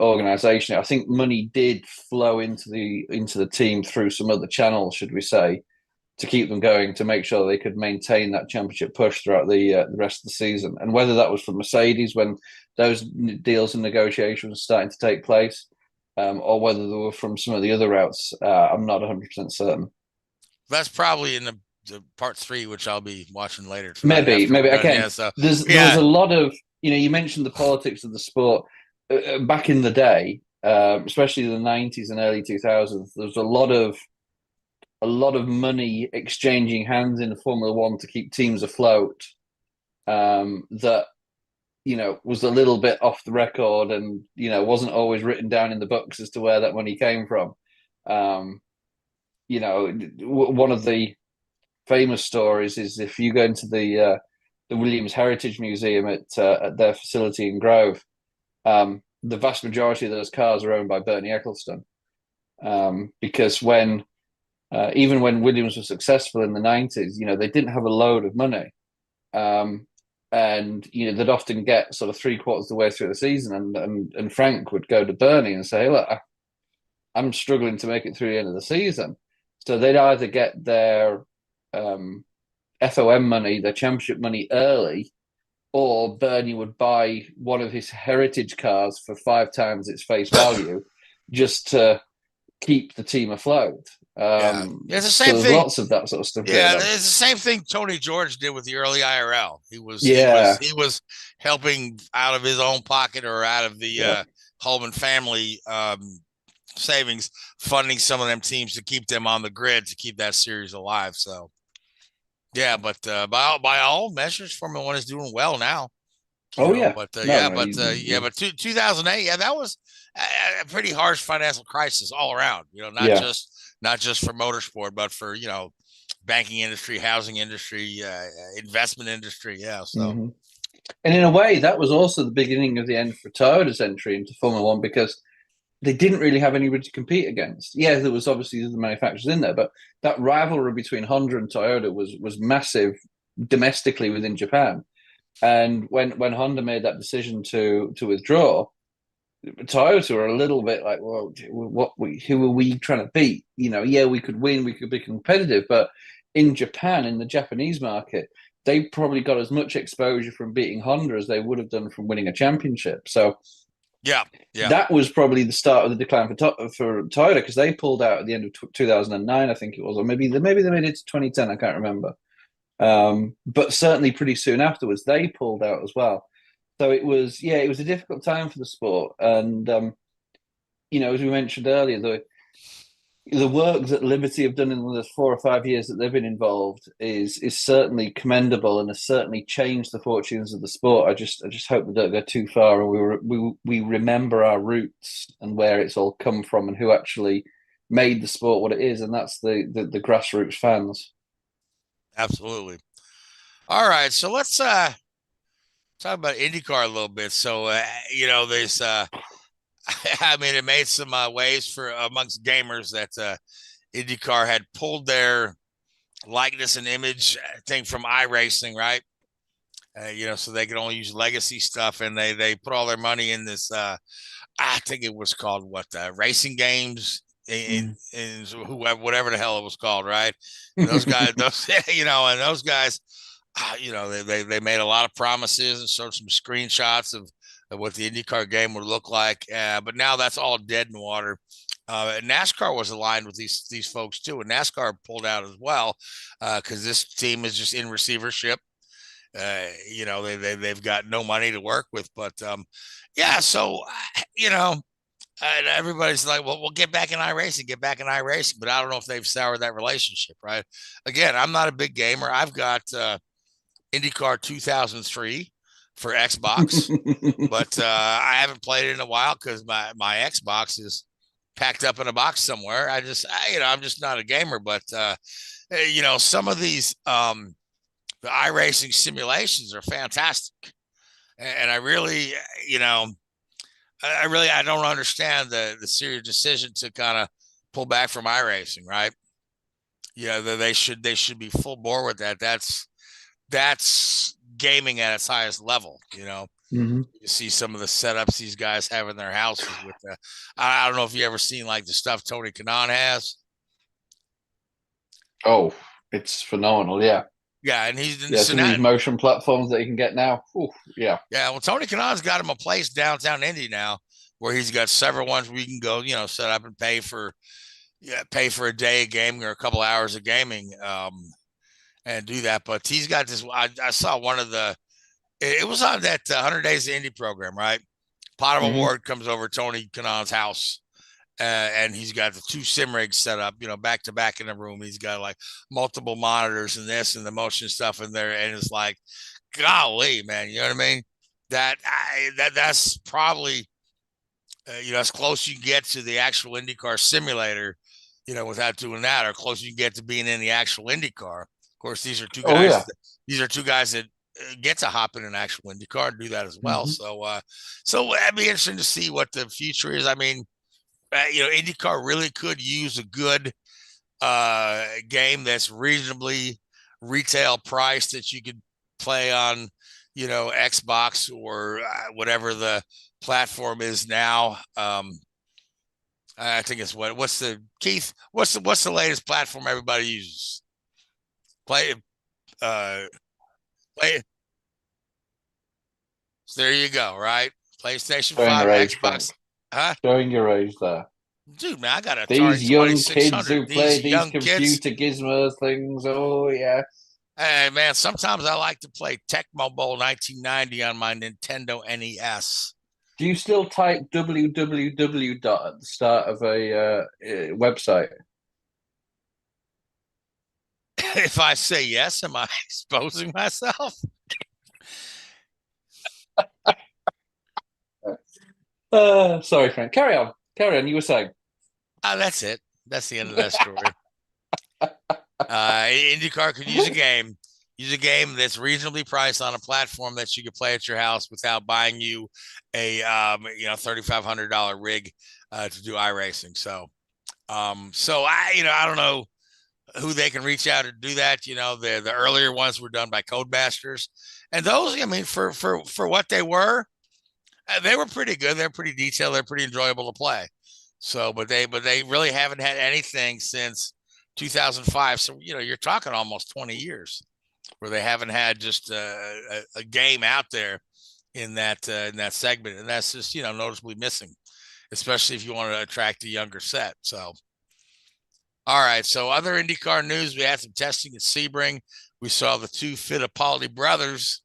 organization. I think money did flow into the team through some other channels, should we say, to keep them going, to make sure they could maintain that championship push throughout the rest of the season. And whether that was from Mercedes when those deals and negotiations were starting to take place, or whether they were from some of the other routes, I'm not 100% certain. That's probably in the part 3, which I'll be watching later. Maybe. Okay. There's a lot of, you mentioned the politics of the sport. Back in the day, especially the 90s and early 2000s, there was a lot of money exchanging hands in Formula One to keep teams afloat. That was a little bit off the record, and wasn't always written down in the books as to where that money came from. One of the famous stories is if you go into the Williams Heritage Museum at their facility in Grove. The vast majority of those cars are owned by Bernie Ecclestone, because even when Williams was successful in the 90s, they didn't have a load of money, and they'd often get sort of 3/4 of the way through the season, and Frank would go to Bernie and say, "Look, I'm struggling to make it through the end of the season," so they'd either get their FOM money, their championship money early, or Bernie would buy one of his heritage cars for 5 times its face value just to keep the team afloat. It's the So same there's thing. lots of that sort of stuff. Yeah, going on. it's the same thing Tony George did with the early IRL. He was helping out of his own pocket or out of the Holman family savings, funding some of them teams to keep them on the grid to keep that series alive. So, yeah, but by all measures, Formula One is doing well now. Oh, know, yeah. But No, yeah, no, but you- but 2008, yeah, that was a pretty harsh financial crisis all around. You know, not just for motorsport, but for banking industry, housing industry, investment industry. Yeah, so. Mhm. And in a way, that was also the beginning of the end for Toyota's entry into Formula One, because they didn't really have anybody to compete against. Yeah, there was obviously the manufacturers in there, but that rivalry between Honda and Toyota was massive domestically within Japan. And when Honda made that decision to withdraw, Toyota were a little bit like, well, who are we trying to beat? Yeah, we could win, we could be competitive, but in Japan, in the Japanese market, they probably got as much exposure from beating Honda as they would have done from winning a championship. So yeah, that was probably the start of the decline for Toyota, because they pulled out at the end of 2009, I think it was, or maybe they made it to 2010, I can't remember. But certainly pretty soon afterwards, they pulled out as well. So it was a difficult time for the sport. And, as we mentioned earlier, the work that Liberty have done in the 4 or 5 years that they've been involved is certainly commendable and has certainly changed the fortunes of the sport. I just hope we don't go too far and we remember our roots and where it's all come from and who actually made the sport what it is, and that's the grassroots fans. Absolutely. All right, so let's talk about IndyCar a little bit. So there's I mean, it made some waves for amongst gamers that IndyCar had pulled their likeness and image thing from iRacing, right? So they could only use legacy stuff, and they put all their money in this. I think it was called Racing Games in whatever the hell it was called, right? And those guys, and those guys, they made a lot of promises and showed some screenshots of what the IndyCar game would look like, but now that's all dead in water. NASCAR was aligned with these folks too, and NASCAR pulled out as well because this team is just in receivership. They've got no money to work with, but so everybody's like, well, we'll get back in iRacing, but I don't know if they've soured that relationship, right? Again, I'm not a big gamer. I've got IndyCar 2003 for Xbox, but I haven't played it in a while because my Xbox is packed up in a box somewhere. I'm just not a gamer, but some of these the iRacing simulations are fantastic, and I really I don't understand the serious decision to kind of pull back from iRacing, right? They should be full bore with that. That's gaming at its highest level. Mm-hmm. You see some of the setups these guys have in their houses with I don't know if you ever seen like the stuff Tony Kanaan has. Oh, it's phenomenal. Yeah, and he's in some of these motion platforms that you can get now. Ooh, yeah. Well, Tony Kanaan's got him a place downtown Indy now where he's got several ones where you can go set up and pay for a day of gaming or a couple hours of gaming and do that. But he's got this. I saw one of it was on that 100 Days of Indy program, right? Potter Award comes over Tony Kanaan's house, and he's got the 2 sim rigs set up, back to back in the room. He's got like multiple monitors and this and the motion stuff in there, and it's like, golly, man, you know what I mean? That's probably as close you get to the actual IndyCar simulator, without doing that, or close you get to being in the actual IndyCar. Of course, these are two guys. These are two guys that get to hop in an actual IndyCar and do that as well. So it'd be interesting to see what the future is. I mean, IndyCar really could use a good game that's reasonably retail priced that you could play on, Xbox or whatever the platform is now. I think it's what's the latest platform everybody uses? Play. So there you go, right? PlayStation 5, Xbox. Showing your age there. Dude, man, I got a These Atari young 2600. kids who play these young kids. computer gizmo things. Oh, yeah. Hey, man, sometimes I like to play Tecmo Bowl 1990 on my Nintendo NES. Do you still type www at the start of a website? If I say yes, am I exposing myself? Sorry, Frank. Carry on. You were saying. That's it. That's the end of that story. IndyCar could use a game. Use a game that's reasonably priced on a platform that you could play at your house without buying you a $3,500 rig to do iRacing. So I don't know who they can reach out to do that. The earlier ones were done by Codemasters, and those, I mean, for what they were pretty good. They're pretty detailed. They're pretty enjoyable to play. So, but they really haven't had anything since 2005. So, you're talking almost 20 years where they haven't had just a game out there in that segment. And that's just, noticeably missing, especially if you want to attract a younger set. So, all right. So other IndyCar news, we had some testing at Sebring. We saw the two Fittipaldi brothers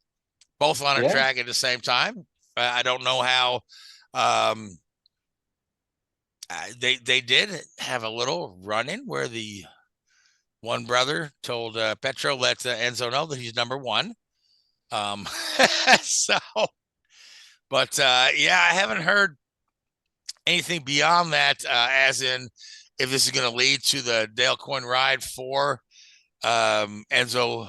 both on a track at the same time. I don't know how they did have a little run-in where the one brother told Petro, let Enzo know that he's number one. So, but I haven't heard anything beyond that, as in if this is going to lead to the Dale Coyne ride for Enzo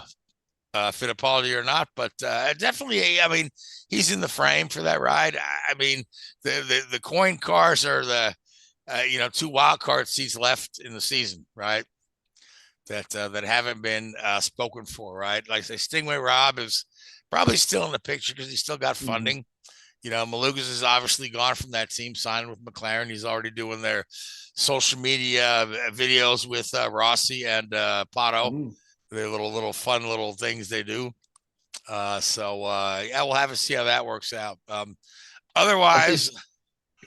Fittipaldi or not. But definitely, I mean, he's in the frame for that ride. I mean, the Coyne cars are the two wild card seats left in the season, right? That haven't been spoken for, right? Like I say, Stingray Rob is probably still in the picture because he's still got funding. Malukas is obviously gone from that team, signed with McLaren. He's already doing their social media videos with Rossi and Pato. Their little fun little things they do. We'll have to see how that works out. Otherwise,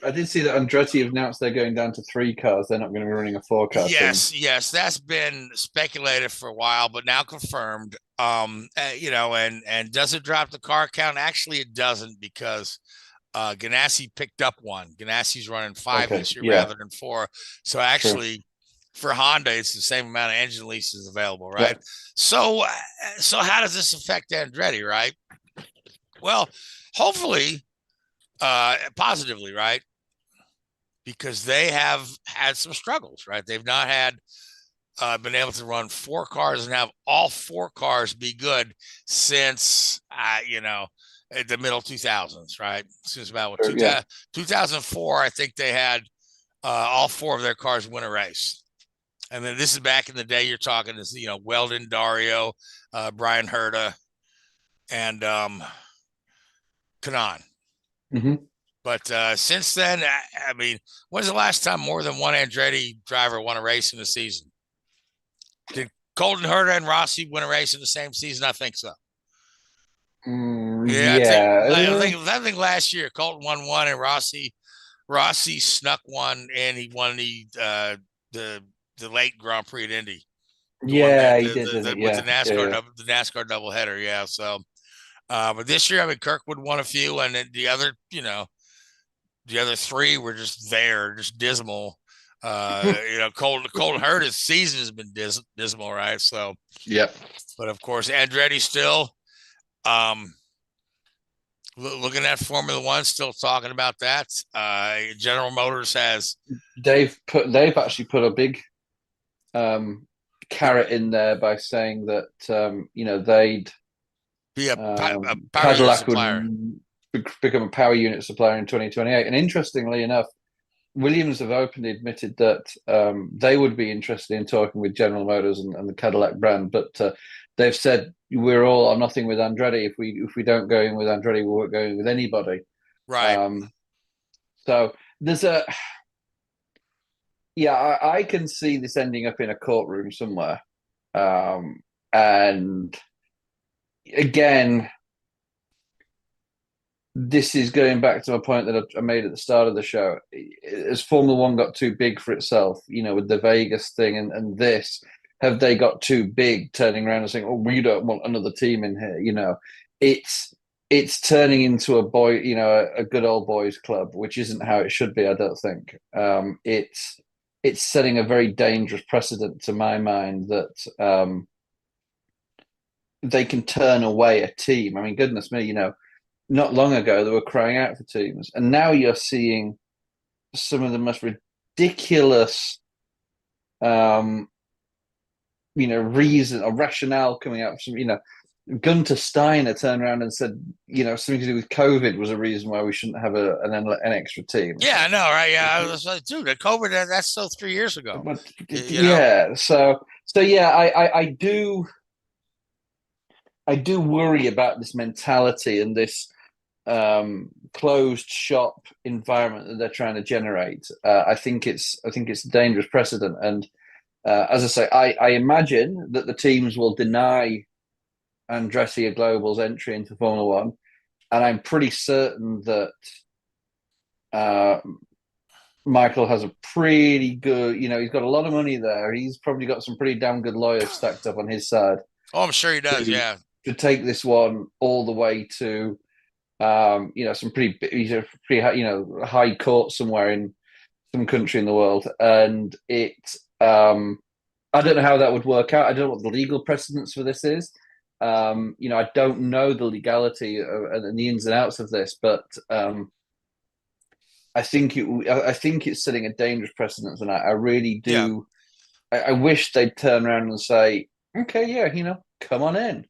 I did see that Andretti have announced they're going down to 3 cars. They're not going to be running a 4-car team. Yes, that's been speculated for a while, but now confirmed. And does it drop the car count? Actually, it doesn't, because Ganassi picked up one. Ganassi's running 5 this year rather than 4. So actually, for Honda, it's the same amount of engine leases available, right? Yeah. So how does this affect Andretti, right? Well, hopefully, positively, right? Because they have had some struggles, right? They've not had been able to run 4 cars and have all 4 cars be good since the middle 2000s, right? Since about 2004, I think they had all 4 of their cars win a race. And then this is back in the day. You're talking is Weldon, Dario, Brian Herta, and Kanan. Mm-hmm. But since then, I mean, when's the last time more than one Andretti driver won a race in a season? Did Colton Herta and Rossi win a race in the same season? I think so. I think last year Colton won 1 and Rossi snuck 1, and he won the late Grand Prix at Indy. He did. With the NASCAR doubleheader. Yeah. So, but this year, I mean, Kirkwood won a few, and then the other 3 were just there, just dismal. Colton Herta's season has been dismal, right? So, But of course, Andretti still, looking at Formula One, still talking about that. General Motors has. They've actually put a big carrot in there by saying that they'd be a power Cadillac supplier. Would become a power unit supplier in 2028. And interestingly enough, Williams have openly admitted that they would be interested in talking with General Motors and the Cadillac brand, but they've said we're all or nothing with Andretti. If we don't go in with Andretti, we won't go in with anybody. Right. So there's I can see this ending up in a courtroom somewhere. And again, this is going back to my point that I made at the start of the show. As Formula One got too big for itself, with the Vegas thing and this, have they got too big, turning around and saying, "Oh, we don't want another team in here"? It's turning into a good old boys club, which isn't how it should be. I don't think. It's setting a very dangerous precedent, to my mind, that they can turn away a team. I mean, goodness me, not long ago they were crying out for teams, and now you're seeing some of the most ridiculous, reason or rationale coming out from Gunter Steiner turned around and said, something to do with COVID was a reason why we shouldn't have an extra team. Yeah, I know, right? Yeah, I was like, dude, the COVID, that's still 3 years ago. But, yeah, so yeah, I do worry about this mentality and this closed shop environment that they're trying to generate. I think it's a dangerous precedent, and as I say, I imagine that the teams will deny Andretti Global's entry into Formula One, and I'm pretty certain that Michael has a pretty good, he's got a lot of money there. He's probably got some pretty damn good lawyers stacked up on his side. Oh, I'm sure he does. Yeah, to take this one all the way to, some pretty high court somewhere in some country in the world, and it. I don't know how that would work out. I don't know what the legal precedence for this is. I don't know the legality and the ins and outs of this, but I think it's setting a dangerous precedent, and I really do. Yeah. I wish they'd turn around and say, "Okay, yeah, come on in."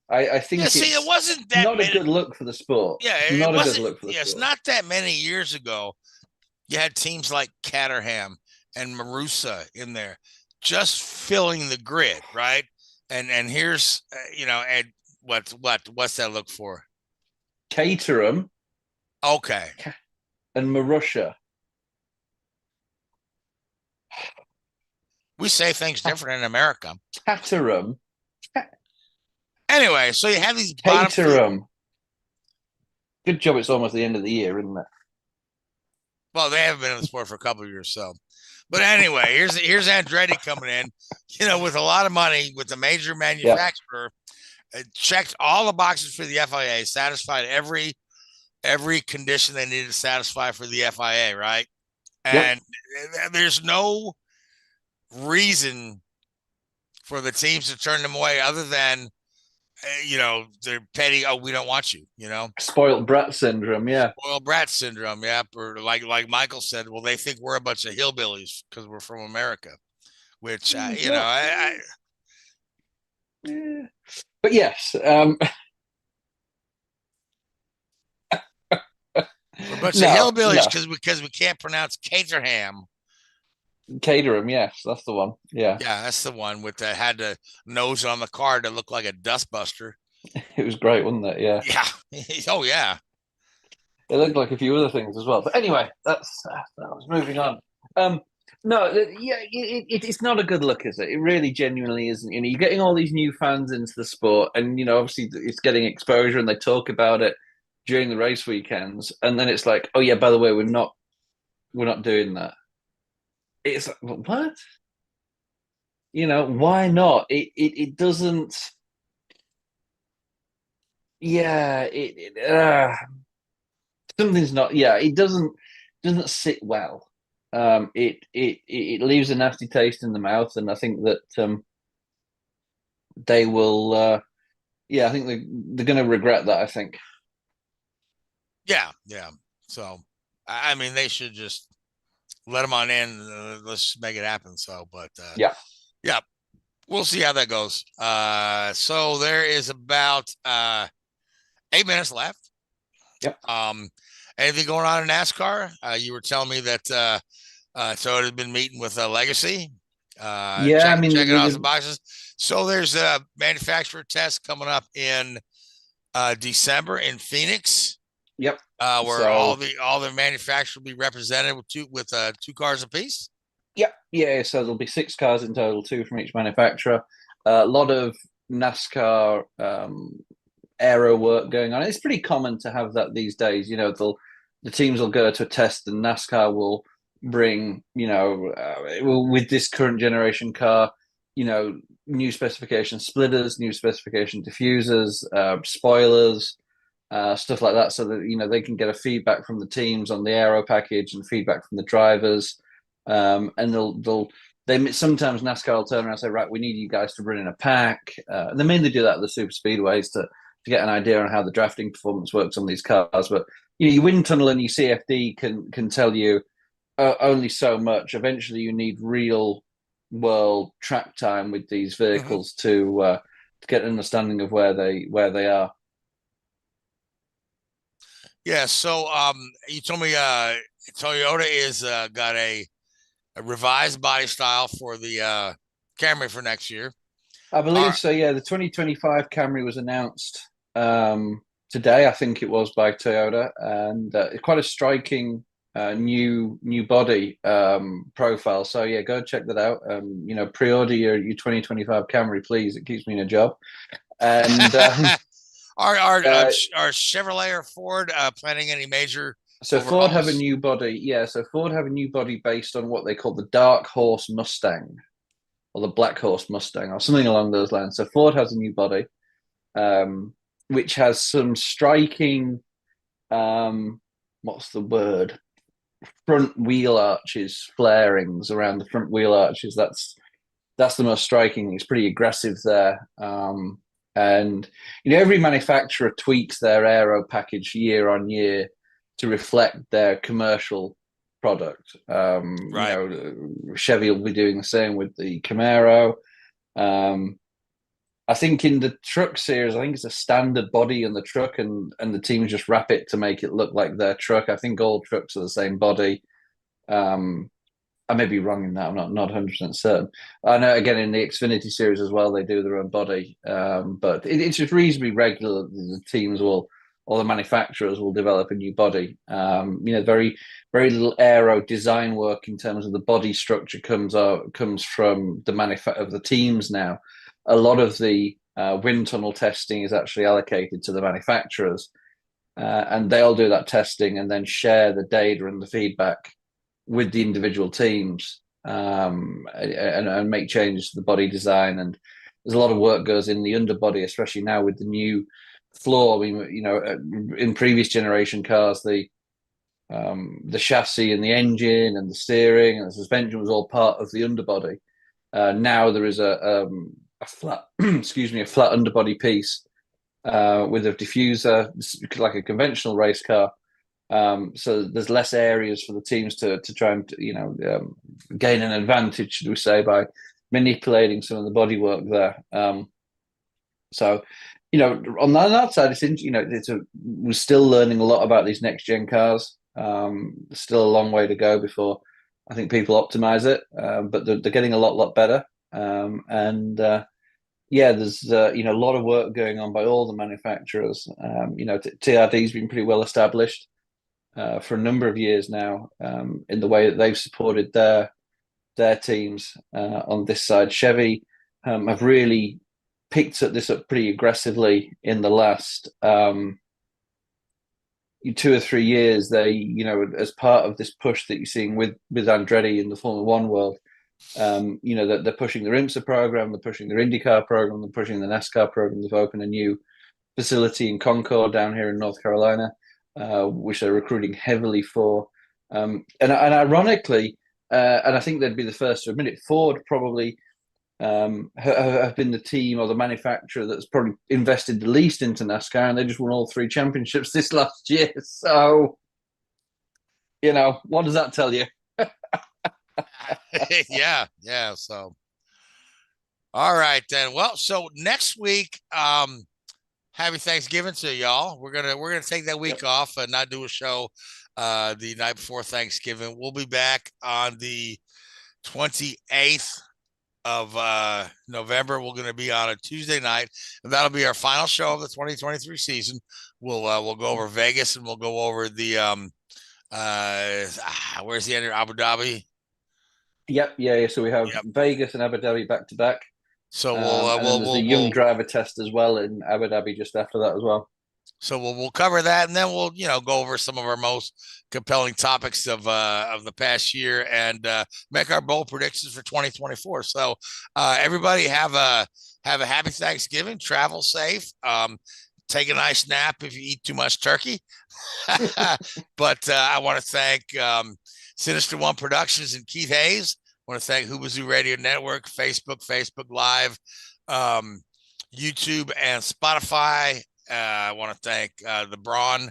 I think it wasn't that not a good look for the sport. Yeah, not a good look for the sport. It's not that many years ago. You had teams like Caterham and Marusa in there, just filling the grid, right? And here's and what's that look for? Caterham. Okay. And Marussia. We say things different in America. Caterham. Anyway, so you have these Caterham. Good job. It's almost the end of the year, isn't it? Well, they haven't been in the sport for a couple of years, so. But anyway, here's Andretti coming in, with a lot of money, with a major manufacturer, checked all the boxes for the FIA, satisfied every condition they needed to satisfy for the FIA, right? And there's no reason for the teams to turn them away other than, they're petty. Oh, we don't want you, Spoiled brat syndrome. Yeah. Spoiled brat syndrome. Yeah. Or like Michael said, well, they think we're a bunch of hillbillies because we're from America, which, yeah. But yes. We're a bunch of hillbillies because we can't pronounce Caterham. Caterham, yes, that's the one. Yeah, that's the one with that had the nose on the car that looked like a dustbuster. It was great, wasn't it? Yeah. Oh yeah. It looked like a few other things as well. But anyway, that was moving on. It's not a good look, is it? It really genuinely isn't. You're getting all these new fans into the sport, and obviously it's getting exposure, and they talk about it during the race weekends, and then it's like, oh yeah, by the way, we're not doing that. It's like, what? Why not? It doesn't. Yeah, something's not. Yeah, it doesn't sit well. It leaves a nasty taste in the mouth, and I think that they will. I think they're going to regret that. I think. Yeah. So, I mean, they should just let them on in. Let's make it happen. So, but yeah, we'll see how that goes. So there is about 8 minutes left. Yep. Anything going on in NASCAR? You were telling me that Toyota has been meeting with Legacy. Checking out some boxes. So there's a manufacturer test coming up in December in Phoenix. Yep. Where all the manufacturers will be represented with two cars apiece. Yep. Yeah. So there'll be 6 cars in total, 2 from each manufacturer. A lot of NASCAR aero work going on. It's pretty common to have that these days. The teams will go to a test, and NASCAR will bring, with this current generation car, new specification splitters, new specification diffusers, spoilers, stuff like that, so that they can get a feedback from the teams on the aero package and feedback from the drivers, and they sometimes NASCAR will turn around and say, right, we need you guys to run in a pack. And they mainly do that at the super speedways to get an idea on how the drafting performance works on these cars. But your wind tunnel and your CFD can tell you only so much. Eventually, you need real world track time with these vehicles to get an understanding of where they are. Yeah. So you told me Toyota is got a revised body style for the Camry for next year. I believe so. Yeah, the 2025 Camry was announced today, I think it was, by Toyota, and quite a striking new body profile. So yeah, go check that out. Pre-order your 2025 Camry, please. It keeps me in a job. And are Chevrolet or Ford planning any major? So Ford have a new body. Yeah, so Ford have a new body based on what they call the Dark Horse Mustang, or the Black Horse Mustang, or something along those lines. So Ford has a new body, which has some striking, what's the word? Front wheel arches, flarings around the front wheel arches. That's the most striking. It's pretty aggressive there. And every manufacturer tweaks their aero package year on year to reflect their commercial product. Right. Chevy will be doing the same with the Camaro. I think in the truck series, I think it's a standard body in the truck, and the teams just wrap it to make it look like their truck. I think all trucks are the same body. I may be wrong in that. I'm not 100% certain. I know, again, in the Xfinity series as well, they do their own body. But it's just reasonably regular that the teams will, or the manufacturers will, develop a new body. Very, very little aero design work in terms of the body structure comes from the of the teams now. A lot of the wind tunnel testing is actually allocated to the manufacturers, and they'll do that testing and then share the data and the feedback with the individual teams, and make changes to the body design. And there's a lot of work goes in the underbody, especially now with the new floor. I mean, in previous generation cars, the chassis and the engine and the steering and the suspension was all part of the underbody. Now there is a flat, a flat underbody piece with a diffuser, like a conventional race car. So there's less areas for the teams to try and gain an advantage, should we say, by manipulating some of the bodywork there. So on that side, we're still learning a lot about these next gen cars. There's still a long way to go before I think people optimize it, but they're getting a lot better. There's a lot of work going on by all the manufacturers. TRD's been pretty well established for a number of years now, in the way that they've supported their teams on this side. Chevy have really picked this up pretty aggressively in the last 2 or 3 years. They, as part of this push that you're seeing with Andretti in the Formula One world, that they're pushing their IMSA program, they're pushing their IndyCar program, they're pushing the NASCAR program. They've opened a new facility in Concord down here in North Carolina, which they're recruiting heavily for. And ironically, and I think they'd be the first to admit it, Ford probably have been the team or the manufacturer that's probably invested the least into NASCAR, and they just won all 3 championships this last year. So, what does that tell you? yeah. So, all right then. Well, so next week, happy Thanksgiving to y'all. We're gonna take that week off and not do a show the night before Thanksgiving. We'll be back on the 28th of November. We're gonna be on a Tuesday night, and that'll be our final show of the 2023 season. We'll go over Vegas, and we'll go over the where's the end of Abu Dhabi? Yep. Yeah. So we have Vegas and Abu Dhabi back to back. So there's a young driver test as well in Abu Dhabi just after that as well. So we'll cover that, and then we'll go over some of our most compelling topics of the past year and make our bold predictions for 2024. So everybody have a happy Thanksgiving. Travel safe. Take a nice nap if you eat too much turkey. But I want to thank Sinister One Productions and Keith Hayes. I want to thank Hoobazoo Radio Network, Facebook Live, YouTube, and Spotify. I want to thank the Brawn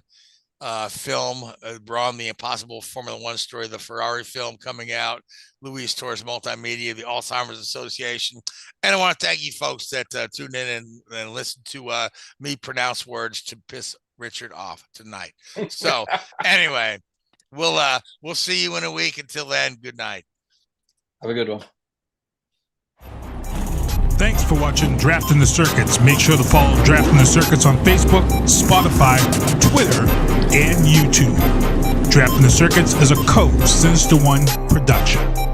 film, Brawn, the Impossible Formula One story, the Ferrari film coming out, Luis Torres Multimedia, the Alzheimer's Association. And I want to thank you folks that tuned in and listened to me pronounce words to piss Richard off tonight. So anyway, we'll see you in a week. Until then, good night. Have a good one. Thanks for watching Drafting the Circuits. Make sure to follow Drafting the Circuits on Facebook, Spotify, Twitter, and YouTube. Drafting the Circuits is a Sinister One production.